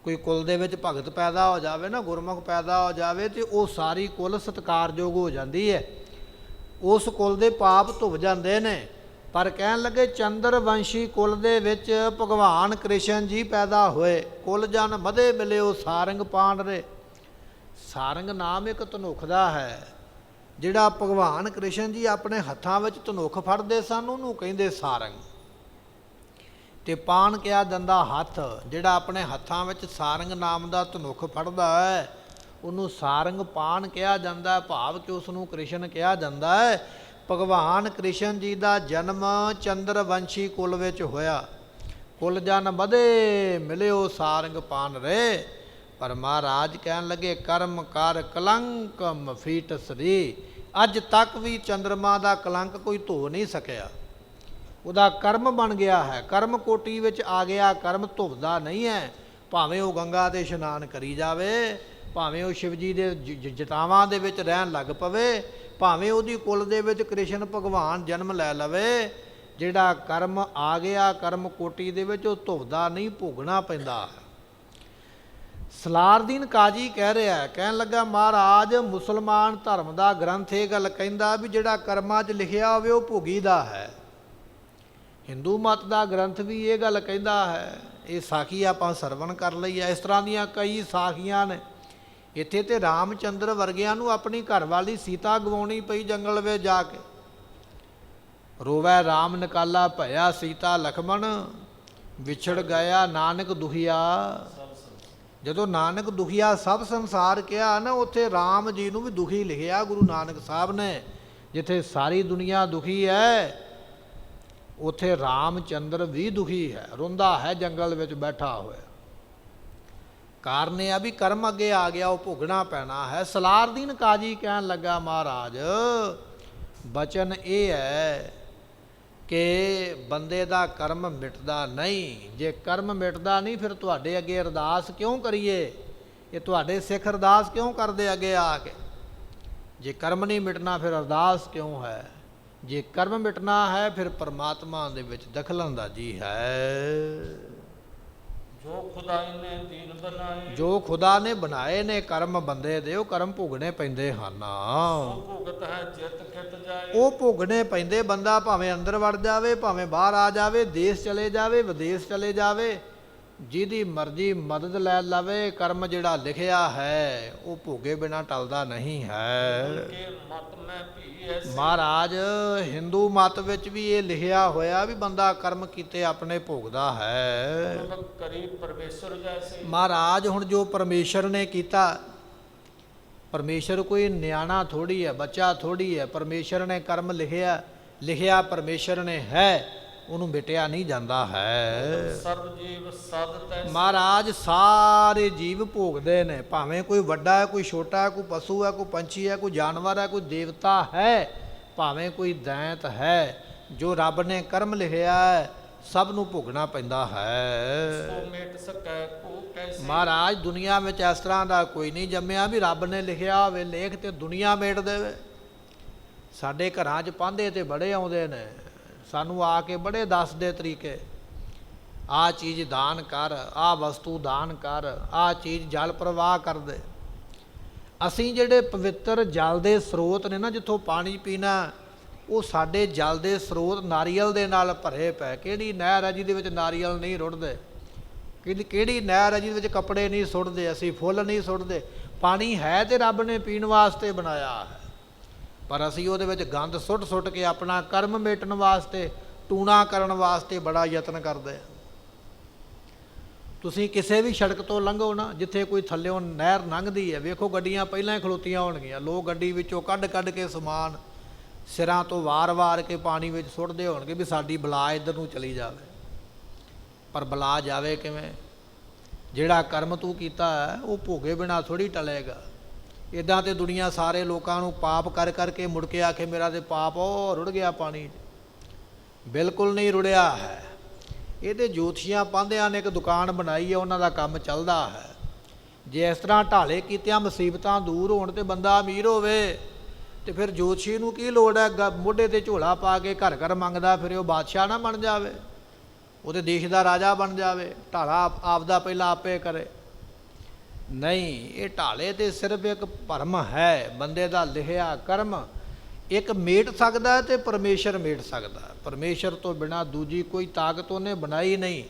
ਕੋਈ ਕੁਲ ਦੇ ਵਿੱਚ ਭਗਤ ਪੈਦਾ ਹੋ ਜਾਵੇ ਨਾ, ਗੁਰਮੁਖ ਪੈਦਾ ਹੋ ਜਾਵੇ, ਤੇ ਉਹ ਸਾਰੀ ਕੁਲ ਸਤਿਕਾਰਯੋਗ ਹੋ ਜਾਂਦੀ ਹੈ। ਉਸ ਕੁਲ ਦੇ ਪਾਪ ਧੁੱਪ ਜਾਂਦੇ ਨੇ, ਪਰ ਕਹਿਣ ਲੱਗੇ ਚੰਦਰ ਵੰਸ਼ੀ ਕੁਲ ਦੇ ਵਿੱਚ ਭਗਵਾਨ ਕ੍ਰਿਸ਼ਨ ਜੀ ਪੈਦਾ ਹੋਏ। ਕੁਲ ਜਨ ਮਧੇ ਮਿਲਿਓ ਸਾਰੰਗ ਪਾਂਡਰੇ। ਸਾਰੰਗ ਨਾਮ ਇੱਕ ਧਨੁੱਖ ਦਾ ਹੈ, ਜਿਹੜਾ ਭਗਵਾਨ ਕ੍ਰਿਸ਼ਨ ਜੀ ਆਪਣੇ ਹੱਥਾਂ ਵਿੱਚ ਧਨੁੱਖ ਫੜਦੇ ਸਨ ਉਹਨੂੰ ਕਹਿੰਦੇ ਸਾਰੰਗ। ਤੇ ਪਾਣ ਕਿਹਾ ਜਾਂਦਾ ਹੱਥ, ਜਿਹੜਾ ਆਪਣੇ ਹੱਥਾਂ ਵਿੱਚ ਸਾਰੰਗ ਨਾਮ ਦਾ ਧਨੁੱਖ ਫੜਦਾ ਹੈ ਉਹਨੂੰ ਸਾਰੰਗ ਪਾਣ ਕਿਹਾ ਜਾਂਦਾ। ਭਾਵ ਕਿ ਉਸ ਨੂੰ ਕ੍ਰਿਸ਼ਨ ਕਿਹਾ ਜਾਂਦਾ ਹੈ। ਭਗਵਾਨ ਕ੍ਰਿਸ਼ਨ ਜੀ ਦਾ ਜਨਮ ਚੰਦਰ ਵੰਸ਼ੀ ਕੁਲ ਵਿੱਚ ਹੋਇਆ। ਕੁਲ ਜਨ ਵਧੇ ਮਿਲਿਓ ਸਾਰੰਗ ਪਾਨ ਰੇ। ਪਰ ਮਹਾਰਾਜ ਕਹਿਣ ਲੱਗੇ ਕਰਮ ਕਰ ਕਲੰਕ ਮਫੀਟ ਸਰੀ। ਅੱਜ ਤੱਕ ਵੀ ਚੰਦਰਮਾ ਦਾ ਕਲੰਕ ਕੋਈ ਧੋ ਨਹੀਂ ਸਕਿਆ। ਉਹਦਾ ਕਰਮ ਬਣ ਗਿਆ ਹੈ, ਕਰਮ ਕੋਟੀ ਵਿੱਚ ਆ ਗਿਆ। ਕਰਮ ਧੁੱਪਦਾ ਨਹੀਂ ਹੈ, ਭਾਵੇਂ ਉਹ ਗੰਗਾ 'ਤੇ ਇਸ਼ਨਾਨ ਕਰੀ ਜਾਵੇ, ਭਾਵੇਂ ਉਹ ਸ਼ਿਵ ਜੀ ਦੇ ਜਟਾਵਾਂ ਦੇ ਵਿੱਚ ਰਹਿਣ ਲੱਗ ਪਵੇ, ਭਾਵੇਂ ਉਹਦੀ ਕੁਲ ਦੇ ਵਿੱਚ ਕ੍ਰਿਸ਼ਨ ਭਗਵਾਨ ਜਨਮ ਲੈ ਲਵੇ। ਜਿਹੜਾ ਕਰਮ ਆ ਗਿਆ ਕਰਮ ਕੋਟੀ ਦੇ ਵਿੱਚ ਉਹ ਧੁੱਪਦਾ ਨਹੀਂ, ਭੋਗਣਾ ਪੈਂਦਾ। ਸਲਾਰਦੀਨ ਕਾਜੀ ਕਹਿ ਰਿਹਾ, ਕਹਿਣ ਲੱਗਾ ਮਹਾਰਾਜ ਮੁਸਲਮਾਨ ਧਰਮ ਦਾ ਗ੍ਰੰਥ ਇਹ ਗੱਲ ਕਹਿੰਦਾ ਵੀ ਜਿਹੜਾ ਕਰਮਾਂ 'ਚ ਲਿਖਿਆ ਹੋਵੇ ਉਹ ਭੋਗੀਦਾ ਹੈ। ਹਿੰਦੂ ਮਤ ਦਾ ਗ੍ਰੰਥ ਵੀ ਇਹ ਗੱਲ ਕਹਿੰਦਾ ਹੈ। ਇਹ ਸਾਖੀ ਆਪਾਂ ਸਰਵਣ ਕਰ ਲਈ ਹੈ। ਇਸ ਤਰ੍ਹਾਂ ਦੀਆਂ ਕਈ ਸਾਖੀਆਂ ਨੇ। ਇੱਥੇ ਤੇ ਰਾਮਚੰਦਰ ਵਰਗਿਆਂ ਨੂੰ ਆਪਣੀ ਘਰਵਾਲੀ ਸੀਤਾ ਗਵਾਉਣੀ ਪਈ ਜੰਗਲ ਵਿੱਚ ਜਾ ਕੇ। ਰੋਵੈ ਰਾਮ ਨਿਕਾਲਾ ਭਇਆ ਸੀਤਾ ਲਖਮਣ, ਵਿਛੜ ਗਿਆ ਨਾਨਕ ਦੁਖੀਆ। ਜਦੋਂ ਨਾਨਕ ਦੁਖੀਆ ਸਭ ਸੰਸਾਰ ਕਿਹਾ ਨਾ, ਉੱਥੇ ਰਾਮ ਜੀ ਨੂੰ ਵੀ ਦੁਖੀ ਲਿਖਿਆ ਗੁਰੂ ਨਾਨਕ ਸਾਹਿਬ ਨੇ। ਜਿੱਥੇ ਸਾਰੀ ਦੁਨੀਆ ਦੁਖੀ ਹੈ ਉੱਥੇ ਰਾਮਚੰਦਰ ਵੀ ਦੁਖੀ ਹੈ, ਰੋਂਦਾ ਹੈ ਜੰਗਲ ਵਿੱਚ ਬੈਠਾ ਹੋਇਆ। ਕਾਰਨ ਇਹ ਆ ਵੀ ਕਰਮ ਅੱਗੇ ਆ ਗਿਆ, ਉਹ ਭੋਗਣਾ ਪੈਣਾ ਹੈ। ਸਲਾਰਦੀਨ ਕਾਜੀ ਕਹਿਣ ਲੱਗਾ ਮਹਾਰਾਜ ਬਚਨ ਇਹ ਹੈ ਕਿ ਬੰਦੇ ਦਾ ਕਰਮ ਮਿਟਦਾ ਨਹੀਂ। ਜੇ ਕਰਮ ਮਿਟਦਾ ਨਹੀਂ ਫਿਰ ਤੁਹਾਡੇ ਅੱਗੇ ਅਰਦਾਸ ਕਿਉਂ ਕਰੀਏ? ਇਹ ਤੁਹਾਡੇ ਸਿੱਖ ਅਰਦਾਸ ਕਿਉਂ ਕਰਦੇ ਅੱਗੇ ਆ ਕੇ? ਜੇ ਕਰਮ ਨਹੀਂ ਮਿਟਣਾ ਫਿਰ ਅਰਦਾਸ ਕਿਉਂ ਹੈ? ਜੇ ਕਰਮ ਮਿਟਣਾ ਹੈ ਫਿਰ ਪਰਮਾਤਮਾ ਦੇ ਵਿੱਚ ਦਖਲਅੰਦਾਜ਼ੀ ਹੈ। ਜੋ ਖੁਦਾਈ ਨੇ ਦੀਨ ਬਣਾਏ, ਜੋ ਖੁਦਾ ਨੇ ਬਣਾਏ ਨੇ ਕਰਮ ਬੰਦੇ ਦੇ, ਉਹ ਕਰਮ ਭੋਗਣੇ ਪੈਂਦੇ ਹਨ। ਉਹ ਭੁਗਤ ਹੈ ਜਿਤ ਖਿਤ ਜਾਏ। ਉਹ ਭੋਗਣੇ ਪੈਂਦੇ। ਬੰਦਾ ਭਾਵੇਂ ਅੰਦਰ ਵੜ ਜਾਵੇ, ਭਾਵੇਂ ਬਾਹਰ ਆ ਜਾਵੇ, ਦੇਸ਼ ਚਲੇ ਜਾਵੇ, ਵਿਦੇਸ਼ ਚਲੇ ਜਾਵੇ, ਜਿਹਦੀ ਮਰਜ਼ੀ ਮਦਦ ਲੈ ਲਵੇ, ਕਰਮ ਜਿਹੜਾ ਲਿਖਿਆ ਹੈ ਉਹ ਭੋਗੇ ਬਿਨਾਂ ਟਲਦਾ ਨਹੀਂ ਹੈ। ਮਤ ਮੈਂ ਭੀ ਐਸੀ। ਮਹਾਰਾਜ ਹਿੰਦੂ ਮਤ ਵਿੱਚ ਵੀ ਇਹ ਲਿਖਿਆ ਹੋਇਆ ਵੀ ਬੰਦਾ ਕਰਮ ਕੀਤੇ ਆਪਣੇ ਭੋਗਦਾ ਹੈ। ਕਰੀ ਪਰਮੇਸ਼ਰ ਜੈਸੇ। ਮਹਾਰਾਜ ਹੁਣ ਜੋ ਪਰਮੇਸ਼ਰ ਨੇ ਕੀਤਾ, ਪਰਮੇਸ਼ਰ ਕੋਈ ਨਿਆਣਾ ਥੋੜੀ ਹੈ, ਬੱਚਾ ਥੋੜੀ ਹੈ। ਪਰਮੇਸ਼ਰ ਨੇ ਕਰਮ ਲਿਖਿਆ ਪਰਮੇਸ਼ਰ ਨੇ ਹੈ, ਉਹਨੂੰ ਮਿਟਿਆ ਨਹੀਂ ਜਾਂਦਾ ਹੈ। ਸਰਬ ਜੀਵ ਸਦ ਤੈਸੀ। ਮਹਾਰਾਜ ਸਾਰੇ ਜੀਵ ਭੋਗਦੇ ਨੇ, ਭਾਵੇਂ ਕੋਈ ਵੱਡਾ ਹੈ, ਕੋਈ ਛੋਟਾ ਹੈ, ਕੋਈ ਪਸ਼ੂ ਹੈ, ਕੋਈ ਪੰਛੀ ਹੈ, ਕੋਈ ਜਾਨਵਰ ਹੈ, ਕੋਈ ਦੇਵਤਾ ਹੈ, ਭਾਵੇਂ ਕੋਈ ਦੈਂਤ ਹੈ। ਜੋ ਰੱਬ ਨੇ ਕਰਮ ਲਿਖਿਆ ਹੈ ਸਭ ਨੂੰ ਭੋਗਣਾ ਪੈਂਦਾ ਹੈ। ਸੋ ਮਿਟ ਸਕੈ ਕੋ ਕੈਸੇ। ਮਹਾਰਾਜ ਦੁਨੀਆ ਵਿੱਚ ਇਸ ਤਰ੍ਹਾਂ ਦਾ ਕੋਈ ਨਹੀਂ ਜੰਮਿਆ ਵੀ ਰੱਬ ਨੇ ਲਿਖਿਆ ਹੋਵੇ ਲੇਖ ਤੇ ਦੁਨੀਆ ਮੇਟ ਦੇਵੇ। ਸਾਡੇ ਘਰਾਂ 'ਚ ਪਾਂਧੇ ਤੇ ਬੜੇ ਆਉਂਦੇ ਨੇ, ਸਾਨੂੰ ਆ ਕੇ ਬੜੇ ਦੱਸਦੇ ਤਰੀਕੇ, ਆਹ ਚੀਜ਼ ਦਾਨ ਕਰ, ਆਹ ਵਸਤੂ ਦਾਨ ਕਰ, ਆਹ ਚੀਜ਼ ਜਲ ਪ੍ਰਵਾਹ ਕਰ ਦੇ। ਅਸੀਂ ਜਿਹੜੇ ਪਵਿੱਤਰ ਜਲ ਦੇ ਸਰੋਤ ਨੇ ਨਾ, ਜਿੱਥੋਂ ਪਾਣੀ ਪੀਣਾ, ਉਹ ਸਾਡੇ ਜਲ ਦੇ ਸਰੋਤ ਨਾਰੀਅਲ ਦੇ ਨਾਲ ਭਰੇ ਪਏ। ਕਿਹੜੀ ਨਹਿਰ ਹੈ ਜਿਹਦੇ ਵਿੱਚ ਨਾਰੀਅਲ ਨਹੀਂ ਰੁੜਦੇ? ਕਿਹੜੀ ਨਹਿਰ ਹੈ ਜਿਹਦੇ ਵਿੱਚ ਕੱਪੜੇ ਨਹੀਂ ਸੁੱਟਦੇ, ਅਸੀਂ ਫੁੱਲ ਨਹੀਂ ਸੁੱਟਦੇ? ਪਾਣੀ ਹੈ ਤੇ ਰੱਬ ਨੇ ਪੀਣ ਵਾਸਤੇ ਬਣਾਇਆ ਹੈ, ਪਰ ਅਸੀਂ ਉਹਦੇ ਵਿੱਚ ਗੰਦ ਸੁੱਟ ਕੇ ਆਪਣਾ ਕਰਮ ਮੇਟਣ ਵਾਸਤੇ, ਟੂਣਾ ਕਰਨ ਵਾਸਤੇ ਬੜਾ ਯਤਨ ਕਰਦੇ ਹਾਂ। ਤੁਸੀਂ ਕਿਸੇ ਵੀ ਸੜਕ ਤੋਂ ਲੰਘੋ ਨਾ, ਜਿੱਥੇ ਕੋਈ ਥੱਲਿਓਂ ਨਹਿਰ ਲੰਘਦੀ ਹੈ, ਵੇਖੋ ਗੱਡੀਆਂ ਪਹਿਲਾਂ ਹੀ ਖਲੋਤੀਆਂ ਹੋਣਗੀਆਂ, ਲੋਕ ਗੱਡੀ ਵਿੱਚੋਂ ਕੱਢ ਕੇ ਸਮਾਨ ਸਿਰਾਂ ਤੋਂ ਵਾਰ ਕੇ ਪਾਣੀ ਵਿੱਚ ਸੁੱਟਦੇ ਹੋਣਗੇ ਵੀ ਸਾਡੀ ਬਲਾ ਇੱਧਰ ਨੂੰ ਚਲੀ ਜਾਵੇ। ਪਰ ਬਲਾ ਜਾਵੇ ਕਿਵੇਂ? ਜਿਹੜਾ ਕਰਮ ਤੂੰ ਕੀਤਾ ਹੈ ਉਹ ਭੋਗੇ ਬਿਨਾਂ ਥੋੜ੍ਹੀ ਟਲੇਗਾ। ਇੱਦਾਂ ਤੇ ਦੁਨੀਆ ਸਾਰੇ ਲੋਕਾਂ ਨੂੰ ਪਾਪ ਕਰਕੇ ਮੁੜ ਕੇ ਆਖੇ ਮੇਰਾ ਤੇ ਪਾਪ ਉਹ ਰੁੜ ਗਿਆ ਪਾਣੀ 'ਚ। ਬਿਲਕੁਲ ਨਹੀਂ ਰੁੜਿਆ ਹੈ। ਇਹ ਤੇ ਜੋਤਸ਼ੀਆਂ ਪਾਂਧਿਆਂ ਨੇ ਇੱਕ ਦੁਕਾਨ ਬਣਾਈ ਹੈ, ਉਹਨਾਂ ਦਾ ਕੰਮ ਚੱਲਦਾ ਹੈ। ਜੇ ਇਸ ਤਰ੍ਹਾਂ ਢਾਲੇ ਕੀਤਿਆਂ ਮੁਸੀਬਤਾਂ ਦੂਰ ਹੋਣ ਤੇ ਬੰਦਾ ਅਮੀਰ ਹੋਵੇ ਤੇ ਫਿਰ ਜੋਤਸ਼ੀ ਨੂੰ ਕੀ ਲੋੜ ਹੈ ਮੋਢੇ ਤੇ ਝੋਲਾ ਪਾ ਕੇ ਘਰ ਮੰਗਦਾ ਫਿਰੇ? ਉਹ ਬਾਦਸ਼ਾਹ ਨਾ ਬਣ ਜਾਵੇ, ਉਹਦੇ ਦੇਸ਼ ਦਾ ਰਾਜਾ ਬਣ ਜਾਵੇ? ਢਾਲਾ ਆਪਦਾ ਪਹਿਲਾਂ ਆਪੇ ਕਰੇ? ਨਹੀਂ, ਇਹ ਢਾਲੇ ਤੇ ਸਿਰਫ ਇੱਕ ਭਰਮ ਹੈ। ਬੰਦੇ ਦਾ ਲਿਖਿਆ ਕਰਮ ਇੱਕ ਮੇਟ ਸਕਦਾ ਤੇ ਪਰਮੇਸ਼ਰ ਮੇਟ ਸਕਦਾ। ਪਰਮੇਸ਼ਰ ਤੋਂ ਬਿਨਾ ਦੂਜੀ ਕੋਈ ਤਾਕਤ ਉਹਨੇ ਬਣਾਈ ਨਹੀਂ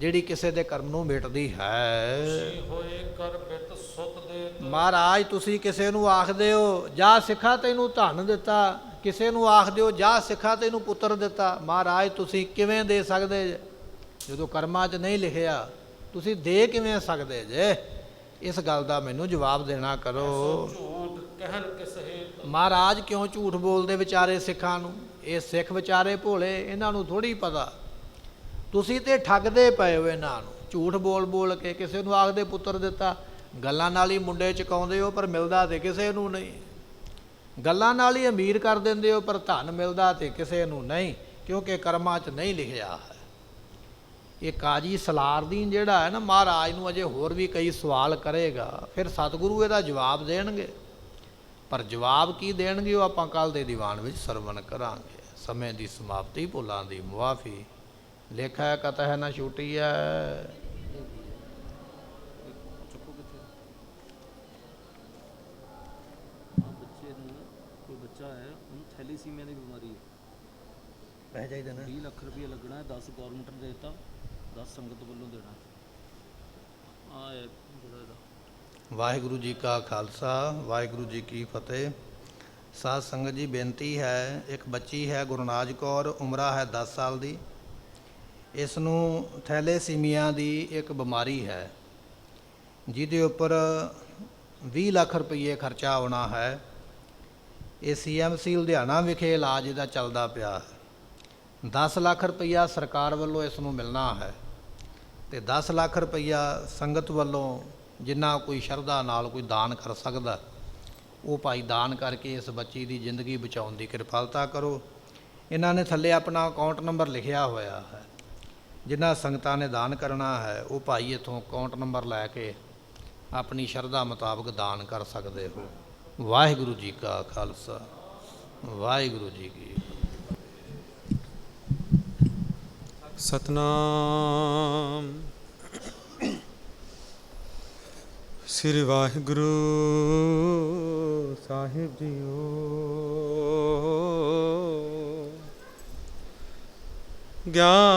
ਜਿਹੜੀ ਕਿਸੇ ਦੇ ਕਰਮ ਨੂੰ ਮੇਟਦੀ ਹੈ। ਖੁਸ਼ੀ ਹੋਏ ਕਰ ਬਿਤ ਸੁਤ ਦੇ ਮਹਾਰਾਜ ਤੁਸੀਂ ਕਿਸੇ ਨੂੰ ਆਖਦੇ ਹੋ ਜਾ ਸਿੱਖਾ ਤੈਨੂੰ ਧਨ ਦਿੱਤਾ, ਕਿਸੇ ਨੂੰ ਆਖਦੇ ਹੋ ਜਾ ਸਿੱਖਾ ਤੈਨੂੰ ਪੁੱਤਰ ਦਿੱਤਾ। ਮਹਾਰਾਜ ਤੁਸੀਂ ਕਿਵੇਂ ਦੇ ਸਕਦੇ ਜੇ? ਜਦੋਂ ਕਰਮਾਂ 'ਚ ਨਹੀਂ ਲਿਖਿਆ ਤੁਸੀਂ ਦੇ ਕਿਵੇਂ ਸਕਦੇ ਜੇ? ਇਸ ਗੱਲ ਦਾ ਮੈਨੂੰ ਜਵਾਬ ਦੇਣਾ ਕਰੋ। ਝੂਠ ਕਹਿਣ ਕਿਸ ਹੇਤ ਮਹਾਰਾਜ ਕਿਉਂ ਝੂਠ ਬੋਲਦੇ ਵਿਚਾਰੇ ਸਿੱਖਾਂ ਨੂੰ? ਇਹ ਸਿੱਖ ਵਿਚਾਰੇ ਭੋਲੇ, ਇਹਨਾਂ ਨੂੰ ਥੋੜ੍ਹੀ ਪਤਾ। ਤੁਸੀਂ ਤੇ ਠੱਗਦੇ ਪਏ ਹੋ ਇਹਨਾਂ ਨੂੰ, ਝੂਠ ਬੋਲ ਬੋਲ ਕੇ ਕਿਸੇ ਨੂੰ ਆਖਦੇ ਪੁੱਤਰ ਦਿੱਤਾ। ਗੱਲਾਂ ਨਾਲ ਹੀ ਮੁੰਡੇ ਚੁਕਾਉਂਦੇ ਹੋ ਪਰ ਮਿਲਦਾ ਤੇ ਕਿਸੇ ਨੂੰ ਨਹੀਂ। ਗੱਲਾਂ ਨਾਲ ਹੀ ਅਮੀਰ ਕਰ ਦਿੰਦੇ ਹੋ ਪਰ ਧਨ ਮਿਲਦਾ ਤੇ ਕਿਸੇ ਨੂੰ ਨਹੀਂ, ਕਿਉਂਕਿ ਕਰਮਾਂ 'ਚ ਨਹੀਂ ਲਿਖਿਆ ਹੈ। ਇਹ ਕਾਜੀ ਸਲਾਰਦੀਨ ਜਿਹੜਾ ਹੈ ਨਾ, ਮਹਾਰਾਜ ਨੂੰ ਅਜੇ ਹੋਰ ਵੀ ਕਈ ਸਵਾਲ ਕਰੇਗਾ, ਫਿਰ ਸਤਿਗੁਰੂ ਇਹਦਾ ਜਵਾਬ ਦੇਣਗੇ। ਪਰ ਜਵਾਬ ਕੀ ਦੇਣਗੇ ਉਹ ਆਪਾਂ ਕੱਲ੍ਹ ਦੇ ਦੀਵਾਨ ਵਿੱਚ ਸਰਵਣ ਕਰਾਂਗੇ। ਸਮੇਂ ਦੀ ਸਮਾਪਤੀ, ਭੁੱਲਾਂ ਦੀ ਮੁਆਫੀ। ਲੇਖਾ ਕਤਹਿ ਨਾ ਛੁਟੀ ਹੈ। ਚੁੱਕੋ ਕਿੱਥੇ ਬੱਚੇ ਨੂੰ, ਕੋਈ ਬੱਚਾ ਹੈ ਉਹਨੂੰ ਥੈਲੀਸੀਮੀਆ ਦੀ ਬਿਮਾਰੀ ਹੈ। ਪੈਸੇ ਚਾਹੀਦੇ ਨੇ 20 ਲੱਖ ਰੁਪਏ ਲੱਗਣਾ ਹੈ, 10 ਗੌਰਮੈਂਟ ਨੇ ਦੇਤਾ, 10 ਸੰਗਤ ਵੱਲੋਂ ਦੇਣਾ। ਆ ਹੈ ਜਿਹੜਾ ਇਹਦਾ। ਵਾਹਿਗੁਰੂ ਜੀ ਕਾ ਖਾਲਸਾ, ਵਾਹਿਗੁਰੂ ਜੀ ਕੀ ਫਤਿਹ। ਸਾਧ ਸੰਗਤ ਜੀ, ਬੇਨਤੀ ਹੈ, ਇੱਕ ਬੱਚੀ ਹੈ ਗੁਰਨਾਜ ਕੌਰ, ਉਮਰਾ ਹੈ 10 ਸਾਲ ਦੀ। ਇਸ ਨੂੰ ਥੈਲੇਸੀਮੀਆ ਦੀ ਇੱਕ ਬਿਮਾਰੀ ਹੈ ਜਿਹਦੇ ਉੱਪਰ 20 ਲੱਖ ਰੁਪਏ ਖਰਚਾ ਆਉਣਾ ਹੈ। ਇਹ CMC ਲੁਧਿਆਣਾ ਵਿਖੇ ਇਲਾਜ ਇਹਦਾ ਚੱਲਦਾ ਪਿਆ ਹੈ। 10 ਲੱਖ ਰੁਪਈਆ ਸਰਕਾਰ ਵੱਲੋਂ ਇਸ ਨੂੰ ਮਿਲਣਾ ਹੈ ਤੇ 10 ਲੱਖ ਰੁਪਈਆ ਸੰਗਤ ਵੱਲੋਂ ਜਿੰਨਾ ਕੋਈ ਸ਼ਰਧਾ ਨਾਲ ਕੋਈ ਦਾਨ ਕਰ ਸਕਦਾ ਉਹ ਭਾਈ ਦਾਨ ਕਰਕੇ ਇਸ ਬੱਚੀ ਦੀ ਜ਼ਿੰਦਗੀ ਬਚਾਉਣ ਦੀ ਕਿਰਪਾਲਤਾ ਕਰੋ। ਇਹਨਾਂ ਨੇ ਥੱਲੇ ਆਪਣਾ ਅਕਾਊਂਟ ਨੰਬਰ ਲਿਖਿਆ ਹੋਇਆ ਹੈ। ਜਿਨ੍ਹਾਂ ਸੰਗਤਾਂ ਨੇ ਦਾਨ ਕਰਨਾ ਹੈ ਉਹ ਭਾਈ ਇੱਥੋਂ ਅਕਾਊਂਟ ਨੰਬਰ ਲੈ ਕੇ ਆਪਣੀ ਸ਼ਰਧਾ ਮੁਤਾਬਕ ਦਾਨ ਕਰ ਸਕਦੇ ਹੋ। ਵਾਹਿਗੁਰੂ ਜੀ ਕਾ ਖਾਲਸਾ, ਵਾਹਿਗੁਰੂ ਜੀ ਕੀ ਸਤਨਾਮ। ਸ੍ਰੀ ਵਾਹਿਗੁਰੂ ਸਾਹਿਬ ਜੀਓ। ਗਿਆਨ